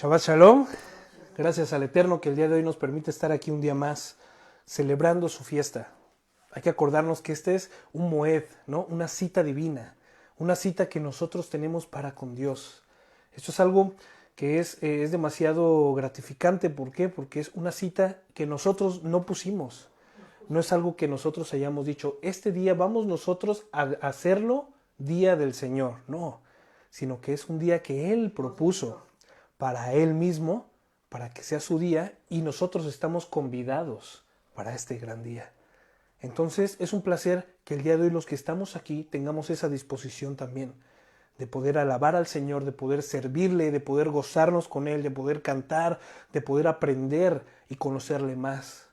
Shabbat Shalom. Gracias al Eterno que el día de hoy nos permite estar aquí un día más, celebrando su fiesta. Hay que acordarnos que este es un moed, ¿no? Una cita divina, una cita que nosotros tenemos para con Dios. Esto es algo que es demasiado gratificante. ¿Por qué? Porque es una cita que nosotros no pusimos. No es algo que nosotros hayamos dicho, este día vamos nosotros a hacerlo día del Señor. No, sino que es un día que Él propuso para Él mismo, para que sea su día, y nosotros estamos convidados para este gran día. Entonces es un placer que el día de hoy los que estamos aquí tengamos esa disposición también de poder alabar al Señor, de poder servirle, de poder gozarnos con Él, de poder cantar, de poder aprender y conocerle más.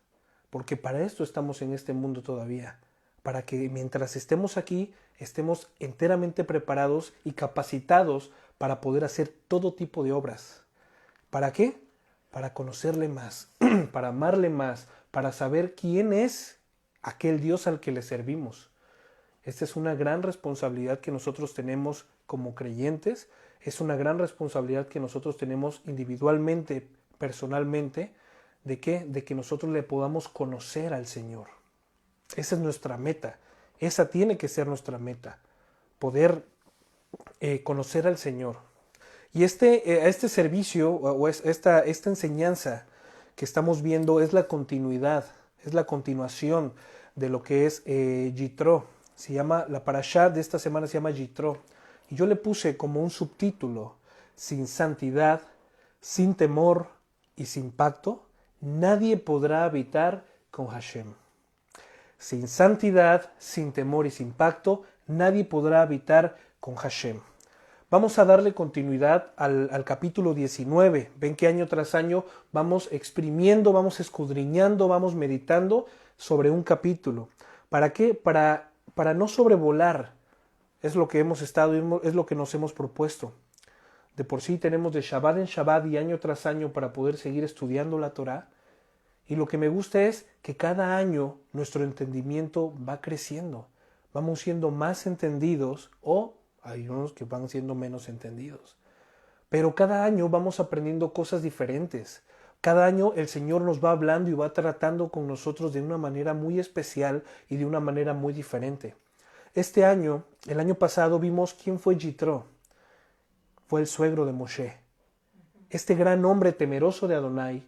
Porque para esto estamos en este mundo todavía, para que mientras estemos aquí estemos enteramente preparados y capacitados para poder hacer todo tipo de obras. ¿Para qué? Para conocerle más, para amarle más, para saber quién es aquel Dios al que le servimos. Esta es una gran responsabilidad que nosotros tenemos como creyentes, es una gran responsabilidad que nosotros tenemos individualmente, personalmente. ¿De qué? De que nosotros le podamos conocer al Señor. Esa es nuestra meta, esa tiene que ser nuestra meta, poder conocer al Señor. Y este servicio o esta enseñanza que estamos viendo es la continuidad, es la continuación de lo que es Yitro. Se llama, la parashá de esta semana se llama Yitro. Y yo le puse como un subtítulo, sin santidad, sin temor y sin pacto, nadie podrá habitar con Hashem. Sin santidad, sin temor y sin pacto, nadie podrá habitar con Hashem. Vamos a darle continuidad al capítulo 19. Ven que año tras año vamos exprimiendo, vamos escudriñando, vamos meditando sobre un capítulo. ¿Para qué? Para no sobrevolar. Es lo que hemos estado, es lo que nos hemos propuesto. De por sí tenemos de Shabbat en Shabbat y año tras año para poder seguir estudiando la Torá. Y lo que me gusta es que cada año nuestro entendimiento va creciendo. Vamos siendo más entendidos o hay unos que van siendo menos entendidos. Pero cada año vamos aprendiendo cosas diferentes. Cada año el Señor nos va hablando y va tratando con nosotros de una manera muy especial y de una manera muy diferente. Este año, el año pasado, vimos quién fue Yitro. Fue el suegro de Moshe. Este gran hombre temeroso de Adonai,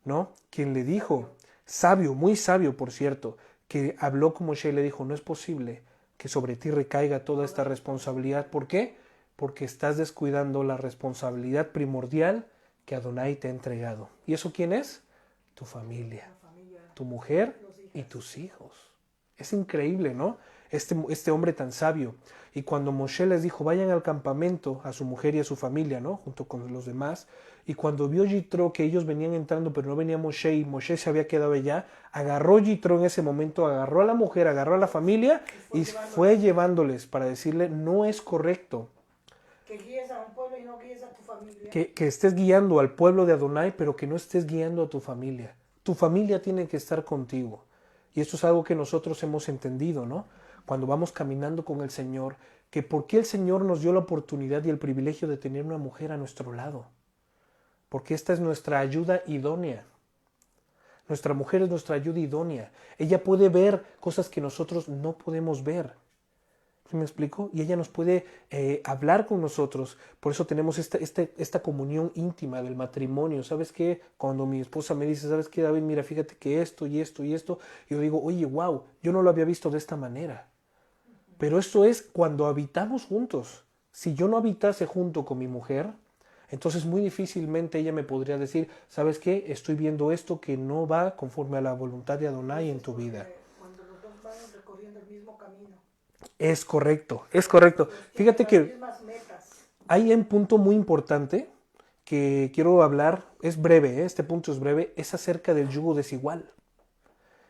¿no? Quien le dijo, sabio, muy sabio por cierto, que habló con Moshe y le dijo, no es posible que sobre ti recaiga toda esta responsabilidad. ¿Por qué? Porque estás descuidando la responsabilidad primordial que Adonai te ha entregado. ¿Y eso quién es? Tu familia, tu mujer y tus hijos. Es increíble, ¿no? Este hombre tan sabio. Y cuando Moshe les dijo, vayan al campamento, a su mujer y a su familia, ¿no? Junto con los demás. Y cuando vio Yitro que ellos venían entrando, pero no venía Moshe y Moshe se había quedado allá, agarró Yitro en ese momento, agarró a la mujer, agarró a la familia y fue llevándoles para decirle, no es correcto que guíes a un pueblo y no guíes a tu familia. Que estés guiando al pueblo de Adonai, pero que no estés guiando a tu familia. Tu familia tiene que estar contigo. Y esto es algo que nosotros hemos entendido, ¿no? Cuando vamos caminando con el Señor, que por qué el Señor nos dio la oportunidad y el privilegio de tener una mujer a nuestro lado. Porque esta es nuestra ayuda idónea. Nuestra mujer es nuestra ayuda idónea. Ella puede ver cosas que nosotros no podemos ver. ¿Sí me explico? Y ella nos puede hablar con nosotros. Por eso tenemos esta comunión íntima del matrimonio. ¿Sabes qué? Cuando mi esposa me dice, ¿sabes qué, David? Mira, fíjate que esto y esto y esto. Yo digo, oye, wow, yo no lo había visto de esta manera. Pero esto es cuando habitamos juntos. Si yo no habitase junto con mi mujer, entonces muy difícilmente ella me podría decir, ¿sabes qué? Estoy viendo esto que no va conforme a la voluntad de Adonai en tu vida. Cuando los dos van recorriendo el mismo camino. Es correcto, es correcto. Fíjate que Mismas metas. hay un punto muy importante que quiero hablar, es breve, este punto es breve, es acerca del yugo desigual.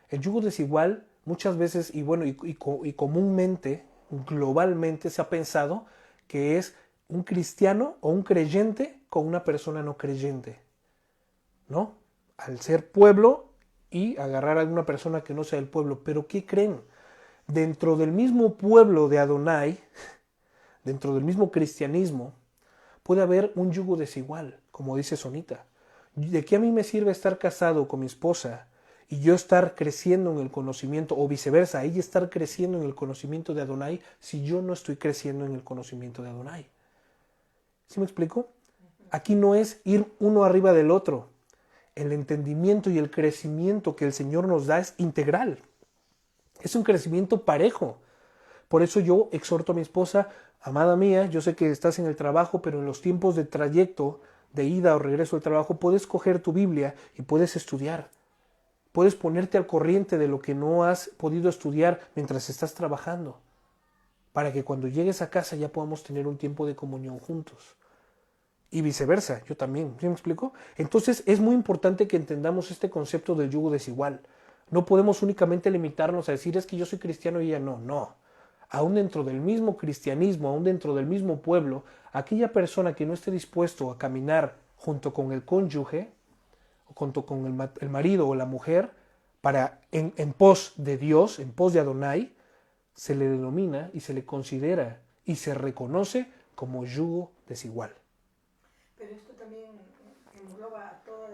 El yugo desigual muchas veces, y bueno, y comúnmente, globalmente se ha pensado que es un cristiano o un creyente con una persona no creyente, ¿no? Al ser pueblo y agarrar a alguna persona que no sea del pueblo. Pero ¿qué creen? Dentro del mismo pueblo de Adonai, dentro del mismo cristianismo, puede haber un yugo desigual, como dice Sonita. ¿De qué a mí me sirve estar casado con mi esposa y yo estar creciendo en el conocimiento, o viceversa, ella estar creciendo en el conocimiento de Adonai, si yo no estoy creciendo en el conocimiento de Adonai? ¿Sí me explico? Aquí no es ir uno arriba del otro. El entendimiento y el crecimiento que el Señor nos da es integral. Es un crecimiento parejo. Por eso yo exhorto a mi esposa: amada mía, yo sé que estás en el trabajo, pero en los tiempos de trayecto, de ida o regreso al trabajo, puedes coger tu Biblia y puedes estudiar. Puedes ponerte al corriente de lo que no has podido estudiar mientras estás trabajando, para que cuando llegues a casa ya podamos tener un tiempo de comunión juntos. Y viceversa, yo también. ¿Sí me explico? Entonces es muy importante que entendamos este concepto del yugo desigual. No podemos únicamente limitarnos a decir: es que yo soy cristiano y ella no. No. Aún dentro del mismo cristianismo, aún dentro del mismo pueblo, aquella persona que no esté dispuesto a caminar junto con el cónyuge, o junto con el marido o la mujer, en pos de Dios, en pos de Adonai, se le denomina y se le considera y se reconoce como yugo desigual. Pero esto también engloba todo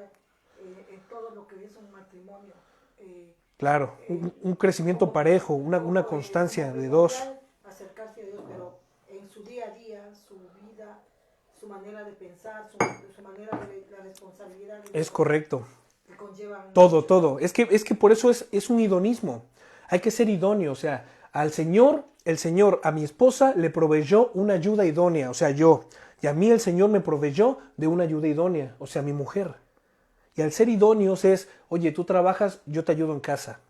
lo que es un matrimonio. Claro, un crecimiento parejo, una constancia de dos. Acercarse a Dios, pero en su día a día, su vida, su manera de pensar, su manera de la responsabilidad. Es correcto. Que conllevan Todo. Es que por eso es un idonismo. Hay que ser idóneo. O sea, el Señor, a mi esposa le proveyó una ayuda idónea, o sea, yo. Y a mí el Señor me proveyó de una ayuda idónea, o sea, mi mujer. Y al ser idóneos es: oye, tú trabajas, yo te ayudo en casa.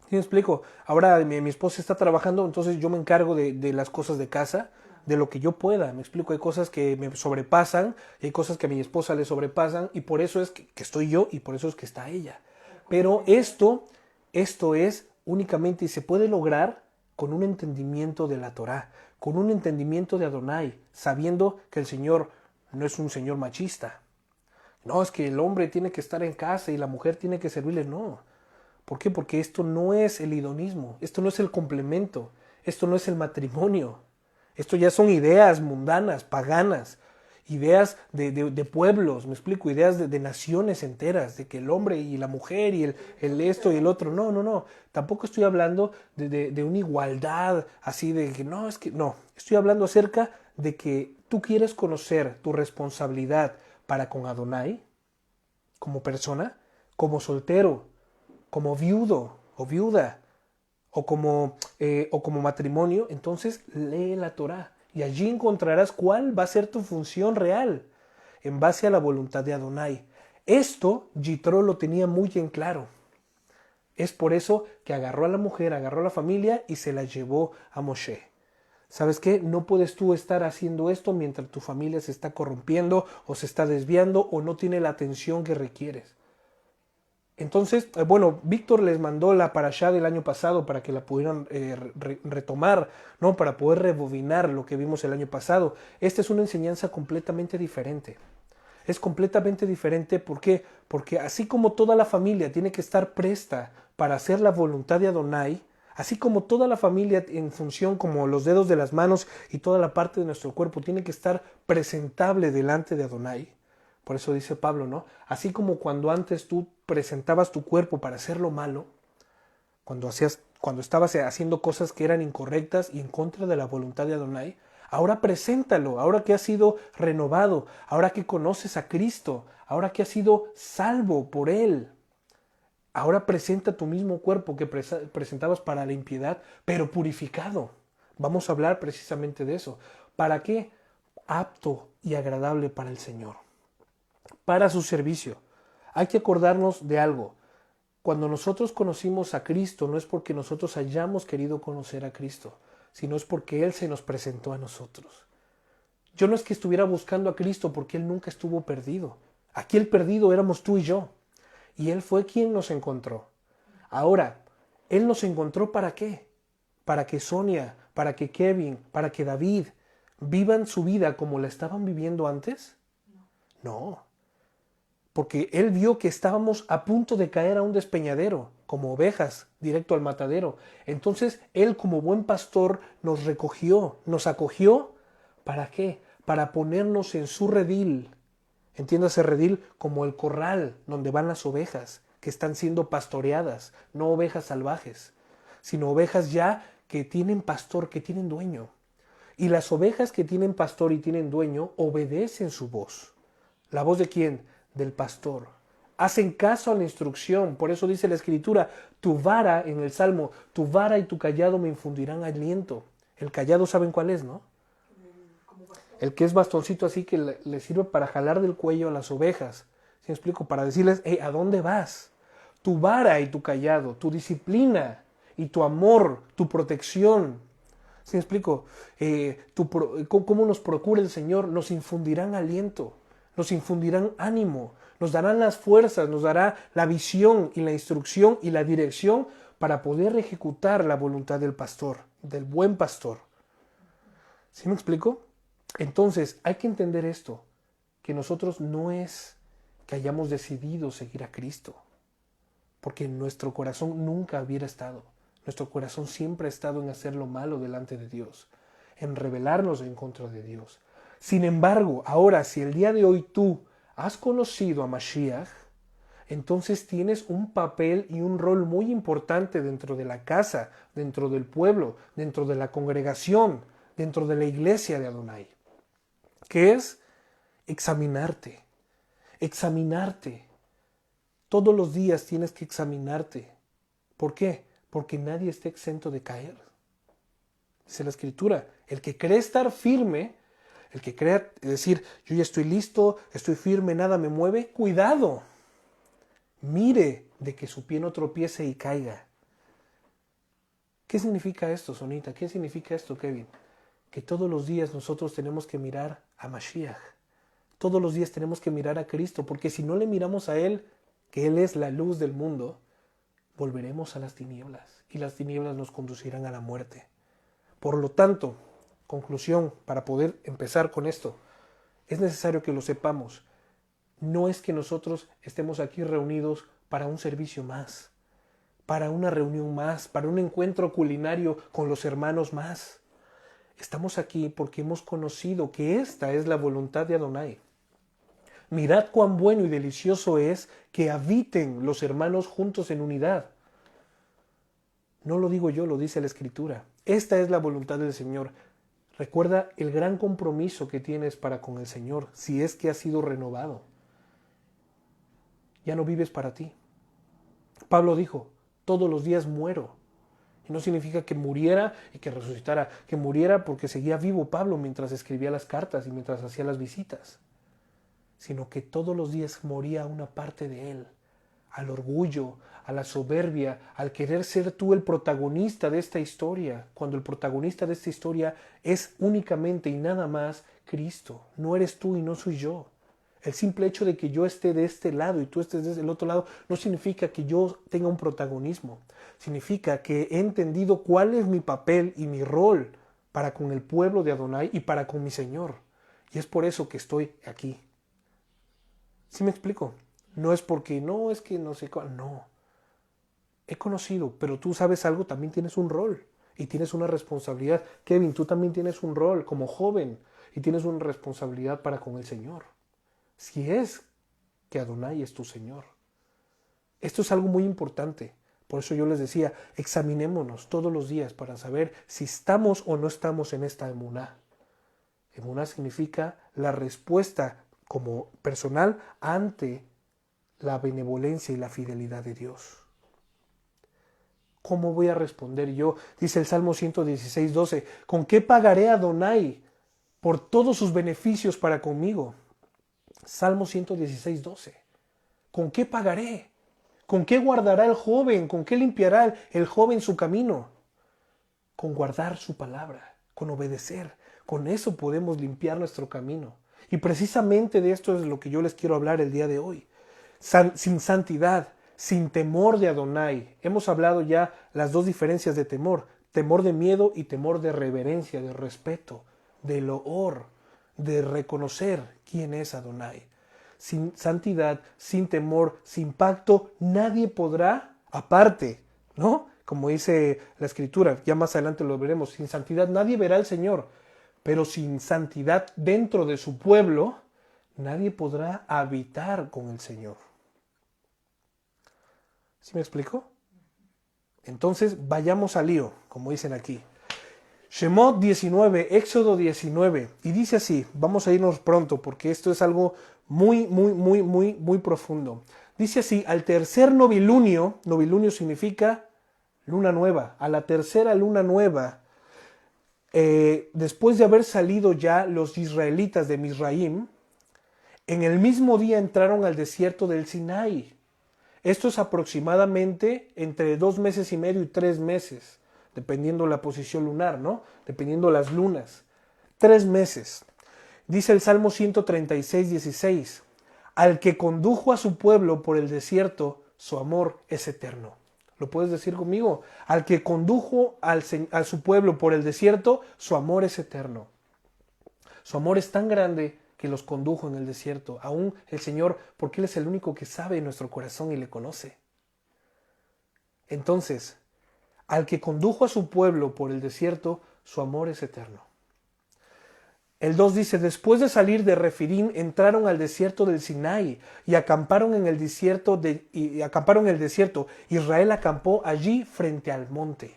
¿Sí me explico? Ahora mi esposa está trabajando, entonces yo me encargo de las cosas de casa, de lo que yo pueda. Me explico, hay cosas que me sobrepasan, hay cosas que a mi esposa le sobrepasan, y por eso es que estoy yo y por eso es que está ella. Pero esto es únicamente, y se puede lograr con un entendimiento de la Torá, con un entendimiento de Adonai, sabiendo que el Señor no es un Señor machista. No, es que el hombre tiene que estar en casa y la mujer tiene que servirle. No. ¿Por qué? Porque esto no es el idonismo, esto no es el complemento, esto no es el matrimonio. Esto ya son ideas mundanas, paganas, ideas de pueblos, me explico, ideas de naciones enteras, de que el hombre y la mujer y el esto y el otro. No. Tampoco estoy hablando de una igualdad así de que no, es que no. Estoy hablando acerca de que tú quieres conocer tu responsabilidad para con Adonai, como persona, como soltero, como viudo o viuda, o como matrimonio. Entonces lee la Torá y allí encontrarás cuál va a ser tu función real en base a la voluntad de Adonai. Esto Yitro lo tenía muy en claro. Es por eso que agarró a la mujer, agarró a la familia y se la llevó a Moshe. ¿Sabes qué? No puedes tú estar haciendo esto mientras tu familia se está corrompiendo o se está desviando o no tiene la atención que requieres. Entonces, Víctor les mandó la parashá del año pasado para que la pudieran retomar, ¿no? Para poder rebobinar lo que vimos el año pasado. Esta es una enseñanza completamente diferente. Es completamente diferente, ¿por qué? Porque así como toda la familia tiene que estar presta para hacer la voluntad de Adonai, así como toda la familia en función como los dedos de las manos y toda la parte de nuestro cuerpo tiene que estar presentable delante de Adonai. Por eso dice Pablo, ¿no? Así como cuando antes tú presentabas tu cuerpo para hacer lo malo, cuando estabas haciendo cosas que eran incorrectas y en contra de la voluntad de Adonai, ahora preséntalo, ahora que has sido renovado, ahora que conoces a Cristo, ahora que has sido salvo por Él. Ahora presenta tu mismo cuerpo que presentabas para la impiedad, pero purificado. Vamos a hablar precisamente de eso. ¿Para qué? Apto y agradable para el Señor, para su servicio. Hay que acordarnos de algo. Cuando nosotros conocimos a Cristo, no es porque nosotros hayamos querido conocer a Cristo, sino es porque Él se nos presentó a nosotros. Yo no es que estuviera buscando a Cristo porque Él nunca estuvo perdido. Aquí el perdido éramos tú y yo. Y Él fue quien nos encontró. Ahora, Él nos encontró ¿para qué? Para que Sonia, para que Kevin, para que David vivan su vida como la estaban viviendo antes. No. Porque Él vio que estábamos a punto de caer a un despeñadero, como ovejas, directo al matadero. Entonces Él, como buen pastor, nos recogió, nos acogió. ¿Para qué? para ponernos en su redil. Entiéndase redil como el corral donde van las ovejas que están siendo pastoreadas, no ovejas salvajes, sino ovejas ya que tienen pastor, que tienen dueño. Y las ovejas que tienen pastor y tienen dueño obedecen su voz. ¿La voz de quién? Del pastor. Hacen caso a la instrucción. Por eso dice la Escritura, tu vara, en el Salmo, tu vara y tu callado me infundirán aliento. El callado, ¿saben cuál es, no? El que es bastoncito así que le sirve para jalar del cuello a las ovejas. ¿Sí me explico? Para decirles, hey, ¿a dónde vas? Tu vara y tu callado, tu disciplina y tu amor, tu protección. ¿Sí me explico? Cómo nos procura el Señor, nos infundirán aliento, nos infundirán ánimo, nos darán las fuerzas, nos dará la visión y la instrucción y la dirección para poder ejecutar la voluntad del pastor, del buen pastor. ¿Sí me explico? Entonces, hay que entender esto, que nosotros no es que hayamos decidido seguir a Cristo, porque nuestro corazón nunca hubiera estado. Nuestro corazón siempre ha estado en hacer lo malo delante de Dios, en rebelarnos en contra de Dios. Sin embargo, ahora, si el día de hoy tú has conocido a Mashiach, entonces tienes un papel y un rol muy importante dentro de la casa, dentro del pueblo, dentro de la congregación, dentro de la iglesia de Adonai, que es examinarte. Examinarte. Todos los días tienes que examinarte. ¿Por qué? Porque nadie está exento de caer. Dice la Escritura, el que cree estar firme, el que cree decir, yo ya estoy listo, estoy firme, nada me mueve, cuidado. Mire de que su pie no tropiece y caiga. ¿Qué significa esto, Sonita? ¿Qué significa esto, Kevin? Que todos los días nosotros tenemos que mirar a Mashiach. Todos los días tenemos que mirar a Cristo, porque si no le miramos a Él, que Él es la luz del mundo, volveremos a las tinieblas y las tinieblas nos conducirán a la muerte. Por lo tanto, conclusión, para poder empezar con esto, es necesario que lo sepamos. No es que nosotros estemos aquí reunidos para un servicio más, para una reunión más, para un encuentro culinario con los hermanos más. Estamos aquí porque hemos conocido que esta es la voluntad de Adonai. Mirad cuán bueno y delicioso es que habiten los hermanos juntos en unidad. No lo digo yo, lo dice la Escritura. Esta es la voluntad del Señor. Recuerda el gran compromiso que tienes para con el Señor, si es que has sido renovado. Ya no vives para ti. Pablo dijo, todos los días muero. Y no significa que muriera y que resucitara, que muriera porque seguía vivo Pablo mientras escribía las cartas y mientras hacía las visitas, sino que todos los días moría una parte de él, al orgullo, a la soberbia, al querer ser tú el protagonista de esta historia, cuando el protagonista de esta historia es únicamente y nada más Cristo. No eres tú y no soy yo. El simple hecho de que yo esté de este lado y tú estés del otro lado no significa que yo tenga un protagonismo. Significa que he entendido cuál es mi papel y mi rol para con el pueblo de Adonai y para con mi Señor. Y es por eso que estoy aquí. ¿Sí me explico? No es porque, no, es que no sé cuál, no. He conocido, pero tú sabes algo, también tienes un rol y tienes una responsabilidad. Kevin, tú también tienes un rol como joven y tienes una responsabilidad para con el Señor. Si es que Adonai es tu Señor. Esto es algo muy importante. Por eso yo les decía, examinémonos todos los días para saber si estamos o no estamos en esta emuná. Emuná significa la respuesta como personal ante la benevolencia y la fidelidad de Dios. ¿Cómo voy a responder yo? Dice el Salmo 116, 12. ¿Con qué pagaré a Adonai por todos sus beneficios para conmigo? Salmo 116, 12. ¿Con qué pagaré? ¿Con qué guardará el joven? ¿Con qué limpiará el joven su camino? Con guardar su palabra, con obedecer. Con eso podemos limpiar nuestro camino. Y precisamente de esto es lo que yo les quiero hablar el día de hoy. Sin santidad, sin temor de Adonai. Hemos hablado ya las dos diferencias de temor. Temor de miedo y temor de reverencia, de respeto, de loor, de reconocer quién es Adonai. Sin santidad, sin temor, sin pacto, nadie podrá, aparte, ¿no? Como dice la Escritura, ya más adelante lo veremos, sin santidad nadie verá al Señor. pero sin santidad dentro de su pueblo, nadie podrá habitar con el Señor. ¿Sí me explico? Entonces, vayamos al lío, como dicen aquí. Shemot 19, Éxodo 19, y dice así, vamos a irnos pronto porque esto es algo muy profundo. Dice así, al tercer novilunio, novilunio significa luna nueva, a la tercera luna nueva, después de haber salido ya los israelitas de Misraim, en el mismo día entraron al desierto del Sinaí. Esto es aproximadamente entre 2 meses y medio y 3 meses, dependiendo la posición lunar, ¿no? Dependiendo las lunas. 3 meses. Dice el Salmo 136, 16, al que condujo a su pueblo por el desierto, su amor es eterno. ¿Lo puedes decir conmigo? Al que condujo a su pueblo por el desierto, su amor es eterno. Su amor es tan grande que los condujo en el desierto. Aún el Señor, porque Él es el único que sabe nuestro corazón y le conoce. Entonces, al que condujo a su pueblo por el desierto, su amor es eterno. El 2 dice, después de salir de Refidim, entraron al desierto del Sinaí y acamparon en el desierto. Israel acampó allí frente al monte.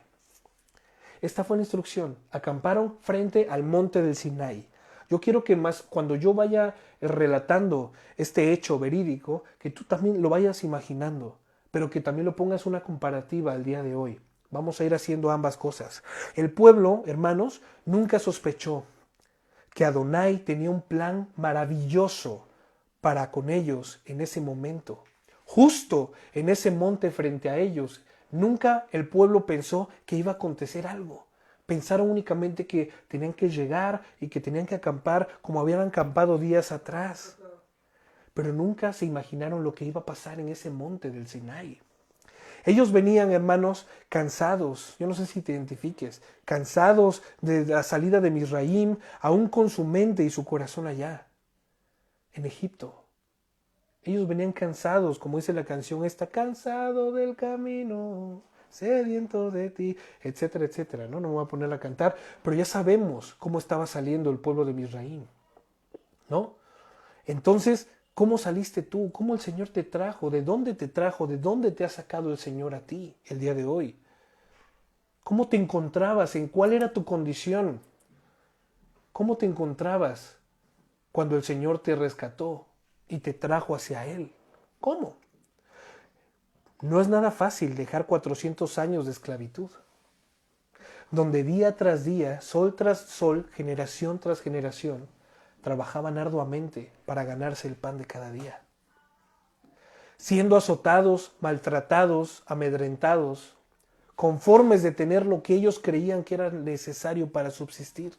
Esta fue la instrucción. Acamparon frente al monte del Sinaí. Yo quiero que cuando yo vaya relatando este hecho verídico, que tú también lo vayas imaginando, pero que también lo pongas una comparativa al día de hoy. Vamos a ir haciendo ambas cosas. El pueblo, hermanos, nunca sospechó que Adonai tenía un plan maravilloso para con ellos en ese momento. Justo en ese monte frente a ellos, nunca el pueblo pensó que iba a acontecer algo. Pensaron únicamente que tenían que llegar y que tenían que acampar como habían acampado días atrás. Pero nunca se imaginaron lo que iba a pasar en ese monte del Sinaí. Ellos venían, hermanos, cansados, yo no sé si te identifiques, cansados de la salida de Misraim, aún con su mente y su corazón allá, en Egipto. Ellos venían cansados, como dice la canción, está cansado del camino, sediento de ti, etcétera, etcétera. No me voy a poner a cantar, pero ya sabemos cómo estaba saliendo el pueblo de Misraim, ¿no? Entonces, ¿cómo saliste tú? ¿Cómo el Señor te trajo? ¿De dónde te trajo? ¿De dónde te ha sacado el Señor a ti el día de hoy? ¿Cómo te encontrabas? ¿En cuál era tu condición? ¿Cómo te encontrabas cuando el Señor te rescató y te trajo hacia Él? ¿Cómo? No es nada fácil dejar 400 años de esclavitud, donde día tras día, sol tras sol, generación tras generación, trabajaban arduamente para ganarse el pan de cada día. Siendo azotados, maltratados, amedrentados, conformes de tener lo que ellos creían que era necesario para subsistir.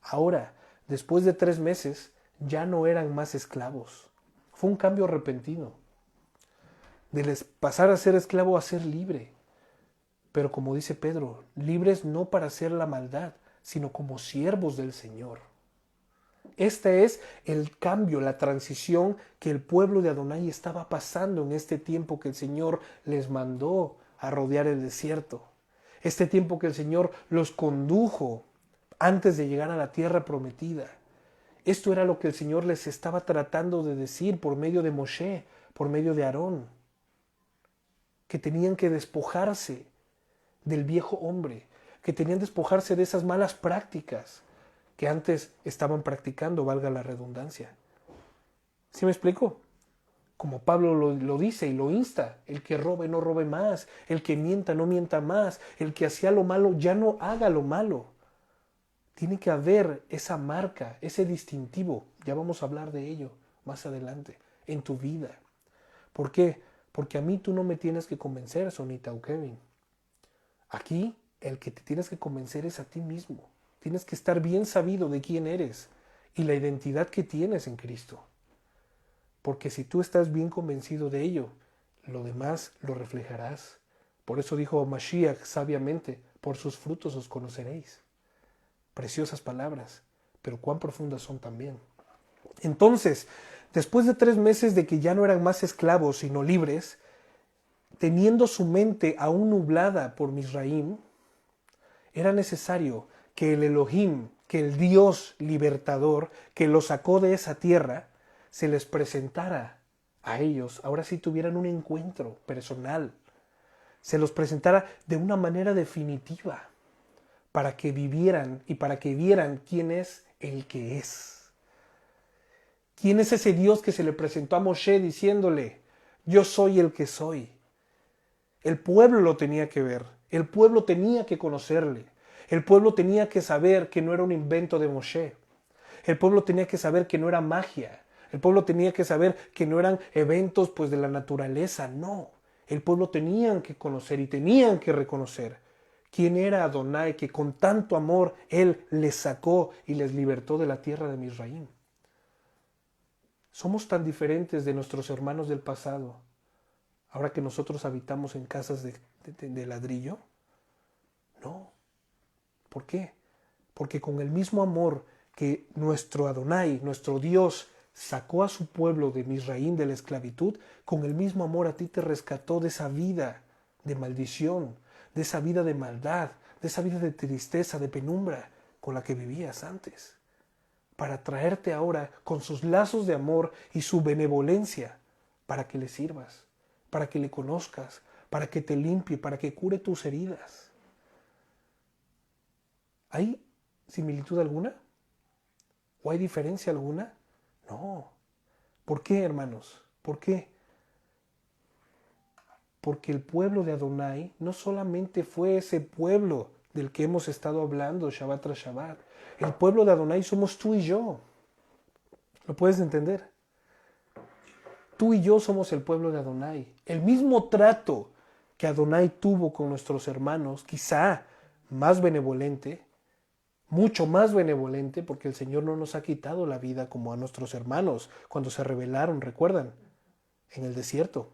Ahora, después de 3 meses, ya no eran más esclavos. Fue un cambio repentino. De pasar a ser esclavo a ser libre. Pero como dice Pedro, libres no para hacer la maldad, sino como siervos del Señor. Este es el cambio, la transición que el pueblo de Adonai estaba pasando en este tiempo que el Señor les mandó a rodear el desierto. Este tiempo que el Señor los condujo antes de llegar a la tierra prometida. Esto era lo que el Señor les estaba tratando de decir por medio de Moshe, por medio de Aarón. Que tenían que despojarse del viejo hombre, que tenían que despojarse de esas malas prácticas que antes estaban practicando, valga la redundancia. ¿Sí me explico? Como Pablo lo dice y lo insta, el que robe no robe más, el que mienta no mienta más, el que hacía lo malo ya no haga lo malo. Tiene que haber esa marca, ese distintivo, ya vamos a hablar de ello más adelante, en tu vida. ¿Por qué? Porque a mí tú no me tienes que convencer, Sonita o Kevin. Aquí el que te tienes que convencer es a ti mismo. Tienes que estar bien sabido de quién eres y la identidad que tienes en Cristo. Porque si tú estás bien convencido de ello, lo demás lo reflejarás. Por eso dijo Mashiach sabiamente, por sus frutos os conoceréis. Preciosas palabras, pero cuán profundas son también. Entonces, después de 3 meses de que ya no eran más esclavos, sino libres, teniendo su mente aún nublada por Misraim, era necesario que el Elohim, que el Dios libertador que los sacó de esa tierra se les presentara a ellos, ahora sí tuvieran un encuentro personal, se los presentara de una manera definitiva para que vivieran y para que vieran quién es el que es. ¿Quién es ese Dios que se le presentó a Moshe diciéndole, yo soy el que soy? El pueblo lo tenía que ver, el pueblo tenía que conocerle, el pueblo tenía que saber que no era un invento de Moshe, el pueblo tenía que saber que no era magia, el pueblo tenía que saber que no eran eventos pues de la naturaleza, no. El pueblo tenían que conocer y tenían que reconocer quién era Adonai, que con tanto amor Él les sacó y les libertó de la tierra de Misraim. Somos tan diferentes de nuestros hermanos del pasado, ahora que nosotros habitamos en casas de ladrillo. No. ¿Por qué? Porque con el mismo amor que nuestro Adonai, nuestro Dios, sacó a su pueblo de Misraim, de la esclavitud, con el mismo amor a ti te rescató de esa vida de maldición, de esa vida de maldad, de esa vida de tristeza, de penumbra con la que vivías antes, para traerte ahora con sus lazos de amor y su benevolencia, para que le sirvas, para que le conozcas, para que te limpie, para que cure tus heridas. ¿Hay similitud alguna? ¿O hay diferencia alguna? No. ¿Por qué, hermanos? ¿Por qué? Porque el pueblo de Adonai no solamente fue ese pueblo del que hemos estado hablando Shabbat tras Shabbat. El pueblo de Adonai somos tú y yo. ¿Lo puedes entender? Tú y yo somos el pueblo de Adonai. El mismo trato que Adonai tuvo con nuestros hermanos, quizá más benevolente, mucho más benevolente, porque el Señor no nos ha quitado la vida como a nuestros hermanos cuando se rebelaron, ¿recuerdan? En el desierto.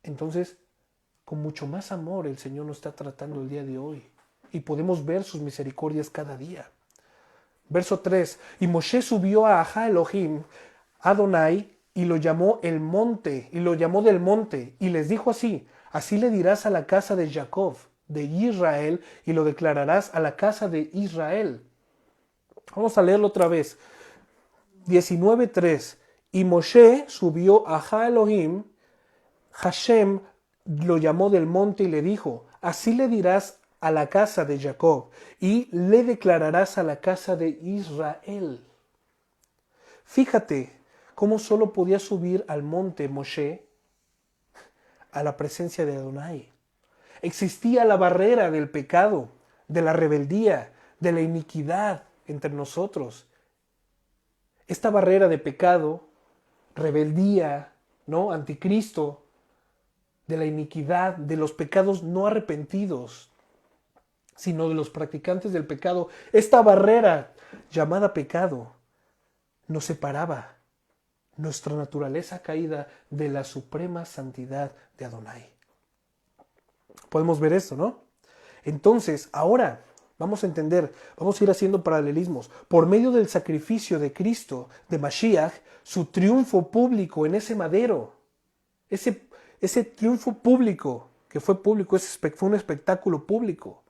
Entonces, con mucho más amor el Señor nos está tratando el día de hoy y podemos ver sus misericordias cada día. Verso 3, y Moshe subió a Ajá Elohim, Adonai, y lo llamó el monte, y lo llamó del monte, y les dijo así, así le dirás a la casa de Jacob, de Israel, y lo declararás a la casa de Israel. Vamos a leerlo otra vez. 19:3. Y Moshe subió a Ajá Elohim, Hashem lo llamó del monte y le dijo, así le dirás a la casa de Jacob, y le declararás a la casa de Israel. Fíjate cómo solo podía subir al monte Moshe a la presencia de Adonai. Existía la barrera del pecado, de la rebeldía, de la iniquidad entre nosotros. Esta barrera de pecado, rebeldía, ¿no? Anticristo, de la iniquidad, de los pecados no arrepentidos, sino de los practicantes del pecado. Esta barrera llamada pecado nos separaba, nuestra naturaleza caída, de la suprema santidad de Adonai. Podemos ver esto, ¿no? Entonces, ahora vamos a entender, vamos a ir haciendo paralelismos. Por medio del sacrificio de Cristo, de Mashiach, su triunfo público en ese madero, ese triunfo público, que fue público, fue un espectáculo público,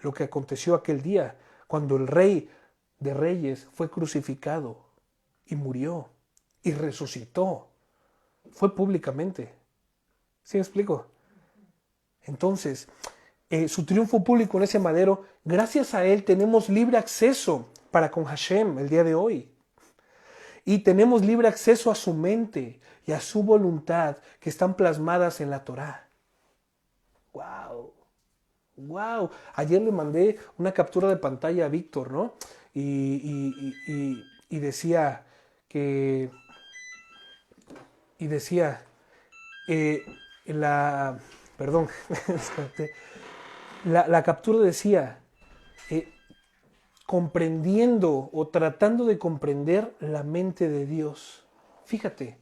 lo que aconteció aquel día, cuando el Rey de Reyes fue crucificado y murió y resucitó. Fue públicamente. ¿Sí me explico? Entonces, su triunfo público en ese madero, gracias a él tenemos libre acceso para con Hashem el día de hoy. Y tenemos libre acceso a su mente y a su voluntad que están plasmadas en la Torá. ¡Wow! ¡Wow! Ayer le mandé una captura de pantalla a Víctor, ¿no? Y decía que... Y decía... Perdón. la captura decía... comprendiendo o tratando de comprender la mente de Dios. Fíjate,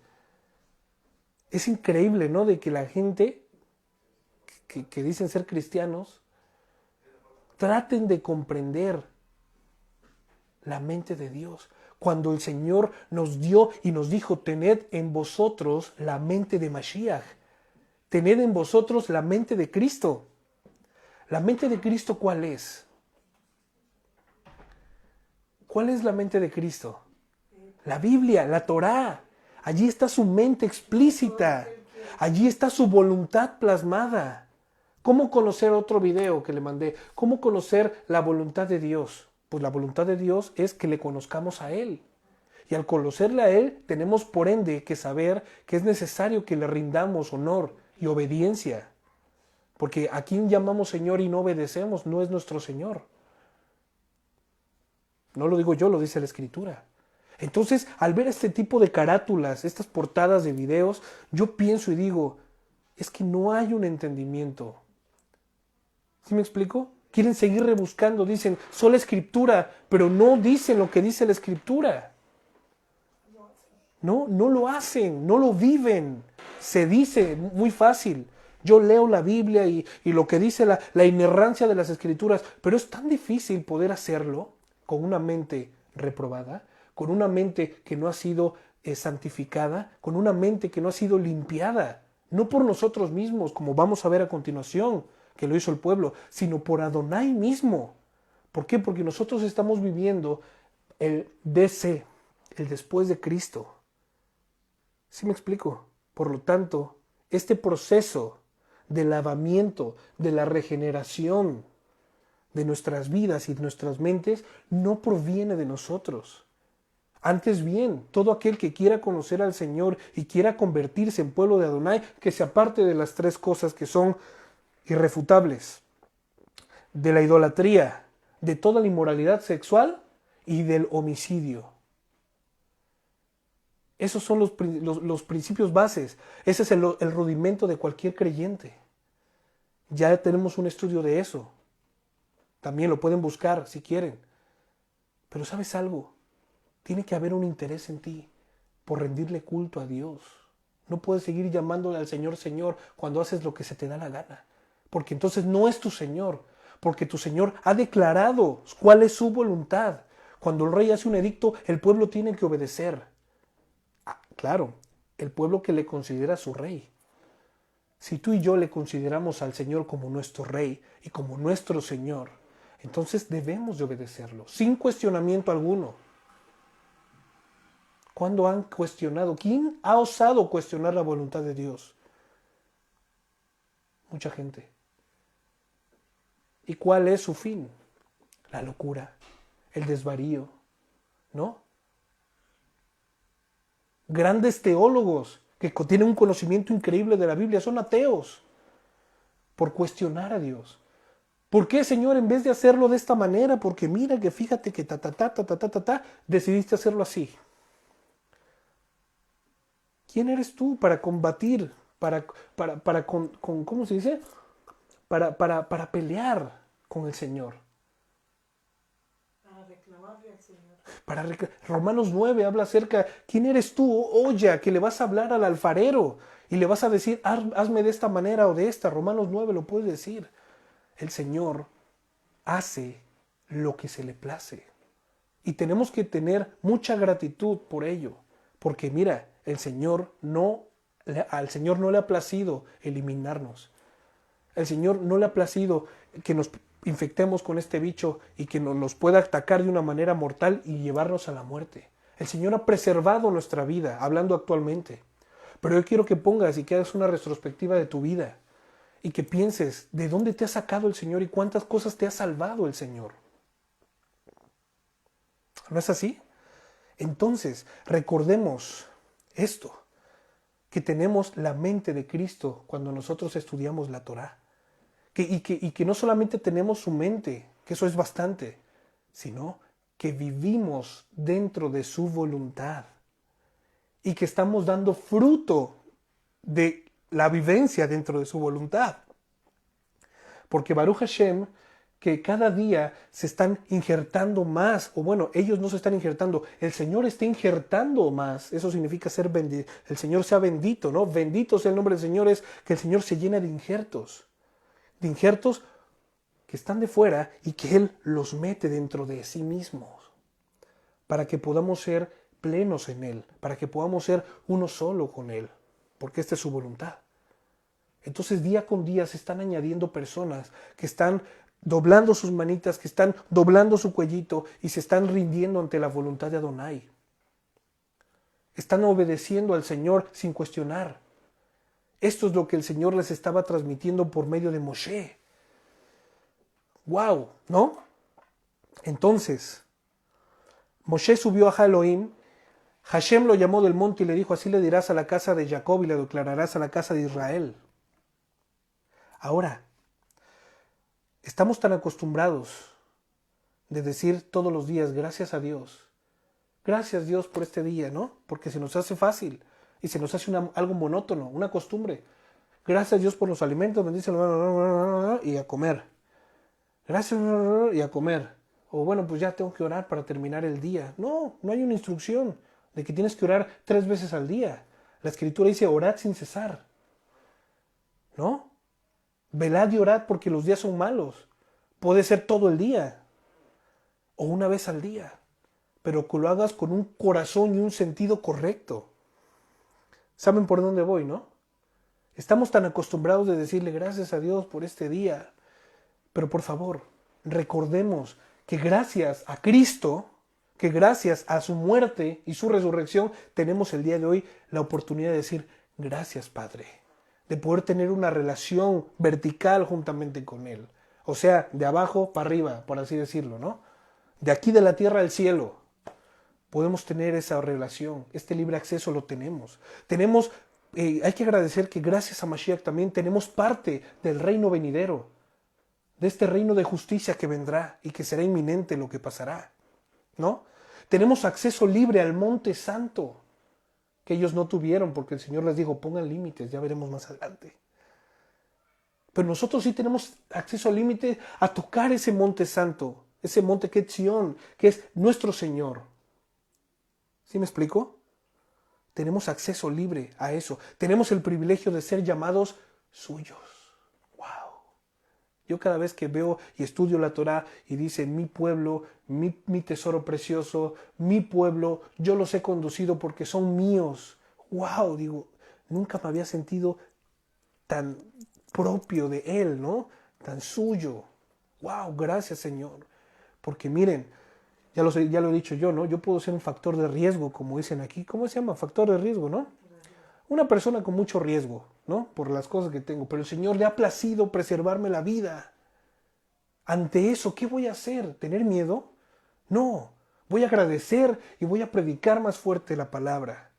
es increíble, ¿no? De que la gente que dicen ser cristianos traten de comprender la mente de Dios. Cuando el Señor nos dio y nos dijo, tened en vosotros la mente de Mashiach, tened en vosotros la mente de Cristo. ¿La mente de Cristo cuál es? ¿Cuál es la mente de Cristo? La Biblia, la Torá. Allí está su mente explícita. Allí está su voluntad plasmada. ¿Cómo conocer otro video que le mandé? ¿Cómo conocer la voluntad de Dios? Pues la voluntad de Dios es que le conozcamos a Él. Y al conocerle a Él, tenemos por ende que saber que es necesario que le rindamos honor y obediencia. Porque a quien llamamos Señor y no obedecemos no es nuestro Señor. No lo digo yo, lo dice la Escritura. Entonces, al ver este tipo de carátulas, estas portadas de videos, yo pienso y digo, es que no hay un entendimiento. ¿Sí me explico? Quieren seguir rebuscando, dicen, sola Escritura, pero no dicen lo que dice la Escritura. No lo hacen, no lo viven. Se dice muy fácil. Yo leo la Biblia y lo que dice la inerrancia de las Escrituras, pero es tan difícil poder hacerlo con una mente reprobada, con una mente que no ha sido santificada, con una mente que no ha sido limpiada, no por nosotros mismos, como vamos a ver a continuación, que lo hizo el pueblo, sino por Adonai mismo. ¿Por qué? Porque nosotros estamos viviendo el DC, el después de Cristo. ¿Sí me explico? Por lo tanto, este proceso de lavamiento, de la regeneración de nuestras vidas y de nuestras mentes, no proviene de nosotros. Antes bien, todo aquel que quiera conocer al Señor y quiera convertirse en pueblo de Adonai, que se aparte de las tres cosas que son irrefutables, de la idolatría, de toda la inmoralidad sexual y del homicidio. Esos son los principios bases. Ese es el rudimento de cualquier creyente. Ya tenemos un estudio de eso. También lo pueden buscar si quieren. Pero ¿sabes algo? Tiene que haber un interés en ti por rendirle culto a Dios. No puedes seguir llamándole al Señor, Señor, cuando haces lo que se te da la gana. Porque entonces no es tu Señor. Porque tu Señor ha declarado cuál es su voluntad. Cuando el rey hace un edicto, el pueblo tiene que obedecer. Claro, el pueblo que le considera su rey. Si tú y yo le consideramos al Señor como nuestro rey y como nuestro Señor, entonces debemos de obedecerlo, sin cuestionamiento alguno. ¿Cuándo han cuestionado? ¿Quién ha osado cuestionar la voluntad de Dios? Mucha gente. ¿Y cuál es su fin? La locura, el desvarío, ¿no? Grandes teólogos que tienen un conocimiento increíble de la Biblia son ateos por cuestionar a Dios. ¿Por qué, Señor, en vez de hacerlo de esta manera? Porque mira que fíjate que decidiste hacerlo así. ¿Quién eres tú para combatir, ¿cómo se dice? Para pelear con el Señor? Para reclamarle al Señor. Romanos 9 habla acerca, ¿quién eres tú, olla, que le vas a hablar al alfarero y le vas a decir, hazme de esta manera o de esta? Romanos 9 lo puede decir. El Señor hace lo que se le place. Y tenemos que tener mucha gratitud por ello. Porque mira, al Señor no le ha placido eliminarnos. El Señor no le ha placido que nos infectemos con este bicho y que nos pueda atacar de una manera mortal y llevarnos a la muerte. El Señor ha preservado nuestra vida, hablando actualmente. Pero yo quiero que pongas y que hagas una retrospectiva de tu vida y que pienses de dónde te ha sacado el Señor y cuántas cosas te ha salvado el Señor. ¿No es así? Entonces, recordemos esto, que tenemos la mente de Cristo cuando nosotros estudiamos la Torá. Y que no solamente tenemos su mente, que eso es bastante, sino que vivimos dentro de su voluntad y que estamos dando fruto de la vivencia dentro de su voluntad. Porque Baruch Hashem, que cada día se están injertando más, o bueno, ellos no se están injertando, el Señor está injertando más. Eso significa ser bendito, el Señor sea bendito, ¿no? Bendito sea el nombre del Señor, es que el Señor se llena de injertos que están de fuera y que Él los mete dentro de sí mismos, para que podamos ser plenos en Él, para que podamos ser uno solo con Él, porque esta es su voluntad. Entonces día con día se están añadiendo personas que están doblando sus manitas, que están doblando su cuellito y se están rindiendo ante la voluntad de Adonai. Están obedeciendo al Señor sin cuestionar. Esto es lo que el Señor les estaba transmitiendo por medio de Moshe. ¡Wow! ¿No? Entonces, Moshe subió a Elohim. Hashem lo llamó del monte y le dijo, así le dirás a la casa de Jacob y le declararás a la casa de Israel. Ahora, estamos tan acostumbrados de decir todos los días, gracias a Dios. Gracias Dios por este día, ¿no? Porque se nos hace fácil y se nos hace algo monótono, una costumbre. Gracias Dios por los alimentos, bendice y a comer. Gracias y a comer. O bueno, pues ya tengo que orar para terminar el día. No, no hay una instrucción de que tienes que orar 3 veces al día. La Escritura dice, orad sin cesar. ¿No? Velad y orad porque los días son malos. Puede ser todo el día o una vez al día, pero que lo hagas con un corazón y un sentido correcto. ¿Saben por dónde voy, no? Estamos tan acostumbrados de decirle gracias a Dios por este día, pero por favor, recordemos que gracias a Cristo, que gracias a su muerte y su resurrección, tenemos el día de hoy la oportunidad de decir gracias, Padre, de poder tener una relación vertical juntamente con Él. O sea, de abajo para arriba, por así decirlo, ¿no? De aquí de la tierra al cielo. Podemos tener esa relación. Este libre acceso lo tenemos. Hay que agradecer que gracias a Mashiach también tenemos parte del reino venidero, de este reino de justicia que vendrá y que será inminente lo que pasará, ¿no? Tenemos acceso libre al monte santo, que ellos no tuvieron porque el Señor les dijo, pongan límites, ya veremos más adelante. Pero nosotros sí tenemos acceso al límite a tocar ese monte santo, ese monte que es Sión, que es nuestro Señor. ¿Sí me explico? Tenemos acceso libre a eso. Tenemos el privilegio de ser llamados suyos. ¡Wow! Yo cada vez que veo y estudio la Torá y dice mi pueblo, mi tesoro precioso, mi pueblo, yo los he conducido porque son míos. ¡Wow! Digo, nunca me había sentido tan propio de Él, ¿no? Tan suyo. ¡Wow! Gracias, Señor. Porque miren, ya lo he dicho yo, ¿no? Yo puedo ser un factor de riesgo, como dicen aquí. ¿Cómo se llama? Factor de riesgo, ¿no? Una persona con mucho riesgo, ¿no? Por las cosas que tengo. Pero el Señor le ha placido preservarme la vida. Ante eso, ¿qué voy a hacer? ¿Tener miedo? No. Voy a agradecer y voy a predicar más fuerte la palabra.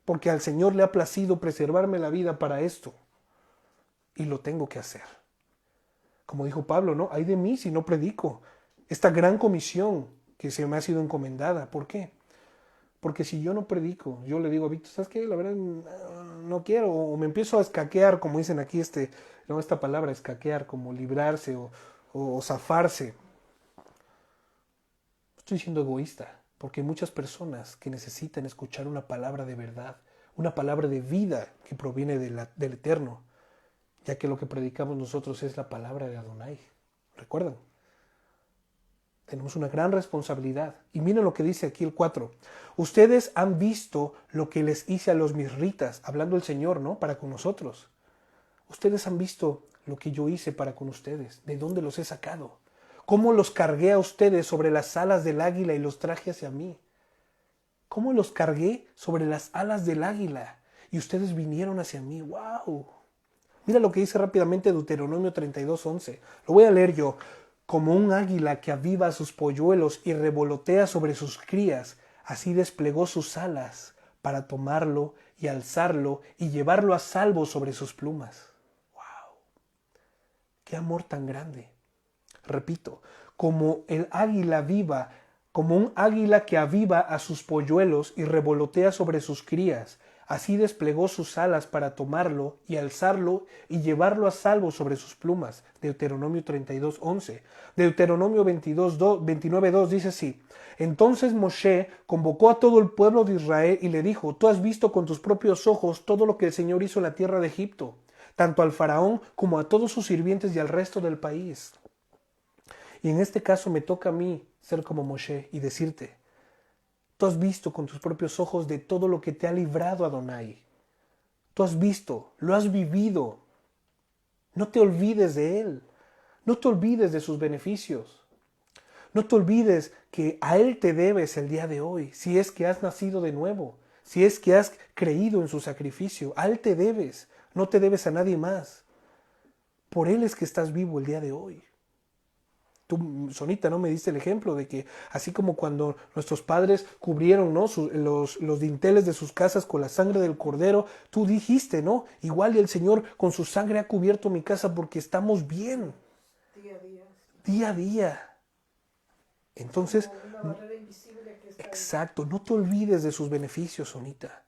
Porque al Señor le ha placido preservarme la vida para esto. Y lo tengo que hacer. Como dijo Pablo, ¿no? Ay de mí si no predico. Esta gran comisión que se me ha sido encomendada. ¿Por qué? Porque si yo no predico, yo le digo a Víctor, ¿sabes qué? La verdad no quiero, o me empiezo a escaquear, como dicen aquí esta palabra, escaquear, como librarse o zafarse. Estoy siendo egoísta, porque hay muchas personas que necesitan escuchar una palabra de verdad, una palabra de vida que proviene del Eterno, ya que lo que predicamos nosotros es la palabra de Adonai. ¿Recuerdan? Tenemos una gran responsabilidad. Y miren lo que dice aquí el 4. Ustedes han visto lo que les hice a los misritas, hablando el Señor, ¿no? Para con nosotros. Ustedes han visto lo que yo hice para con ustedes. ¿De dónde los he sacado? ¿Cómo los cargué a ustedes sobre las alas del águila y los traje hacia mí? ¿Cómo los cargué sobre las alas del águila y ustedes vinieron hacia mí? ¡Wow! Mira lo que dice rápidamente Deuteronomio 32:11. Lo voy a leer yo. Como un águila que aviva sus polluelos y revolotea sobre sus crías, así desplegó sus alas para tomarlo y alzarlo y llevarlo a salvo sobre sus plumas. ¡Wow! ¡Qué amor tan grande! Repito, como el águila viva, como un águila que aviva a sus polluelos y revolotea sobre sus crías, así desplegó sus alas para tomarlo y alzarlo y llevarlo a salvo sobre sus plumas. Deuteronomio 32:11. Deuteronomio 29:2 dice así. Entonces Moshe convocó a todo el pueblo de Israel y le dijo, tú has visto con tus propios ojos todo lo que el Señor hizo en la tierra de Egipto, tanto al faraón como a todos sus sirvientes y al resto del país. Y en este caso me toca a mí ser como Moshe y decirte, tú has visto con tus propios ojos de todo lo que te ha librado Adonai. Tú has visto, lo has vivido. No te olvides de Él. No te olvides de sus beneficios. No te olvides que a Él te debes el día de hoy, si es que has nacido de nuevo, si es que has creído en su sacrificio. A Él te debes, no te debes a nadie más. Por Él es que estás vivo el día de hoy. Tú, Sonita, ¿no? Me diste el ejemplo de que así como cuando nuestros padres cubrieron, ¿no? los dinteles de sus casas con la sangre del cordero, tú dijiste, ¿no? Igual el Señor con su sangre ha cubierto mi casa porque estamos bien. Día a día. Día a día. Entonces, Como una barrera invisible que está exacto, no te olvides de sus beneficios, Sonita.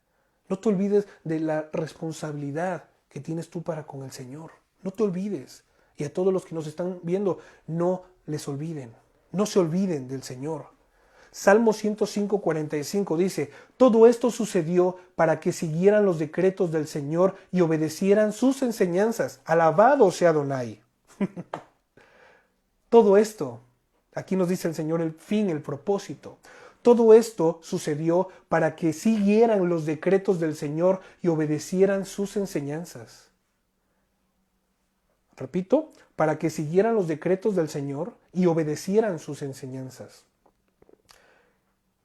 No te olvides de la responsabilidad que tienes tú para con el Señor. No te olvides. Y a todos los que nos están viendo, no les olviden. No se olviden del Señor. Salmo 105:45 dice, todo esto sucedió para que siguieran los decretos del Señor y obedecieran sus enseñanzas. Alabado sea Adonai. Todo esto, aquí nos dice el Señor el fin, el propósito. Todo esto sucedió para que siguieran los decretos del Señor y obedecieran sus enseñanzas. Repito, para que siguieran los decretos del Señor y obedecieran sus enseñanzas.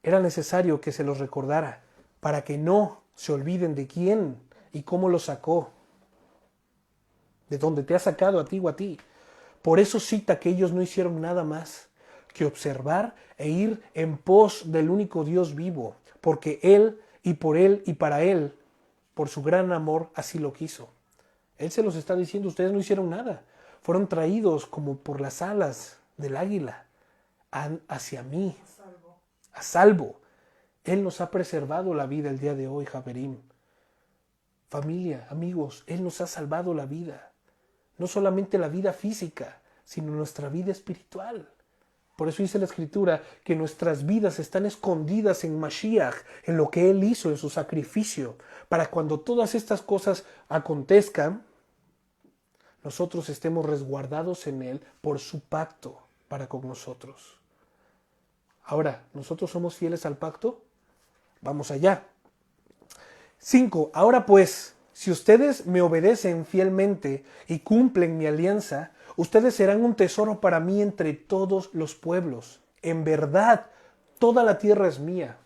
Era necesario que se los recordara para que no se olviden de quién y cómo los sacó, de dónde te ha sacado a ti o a ti. Por eso cita que ellos no hicieron nada más que observar e ir en pos del único Dios vivo, porque Él y por Él y para Él, por su gran amor, así lo quiso. Él se los está diciendo, ustedes no hicieron nada. Fueron traídos como por las alas del águila hacia mí, a salvo. Él nos ha preservado la vida el día de hoy, Javerim. Familia, amigos, Él nos ha salvado la vida. No solamente la vida física, sino nuestra vida espiritual. Por eso dice la Escritura que nuestras vidas están escondidas en Mashiach, en lo que Él hizo, en su sacrificio, para cuando todas estas cosas acontezcan, nosotros estemos resguardados en Él por su pacto para con nosotros. Ahora, ¿nosotros somos fieles al pacto? Vamos allá. 5. Ahora pues, si ustedes me obedecen fielmente y cumplen mi alianza, ustedes serán un tesoro para mí entre todos los pueblos. En verdad, toda la tierra es mía.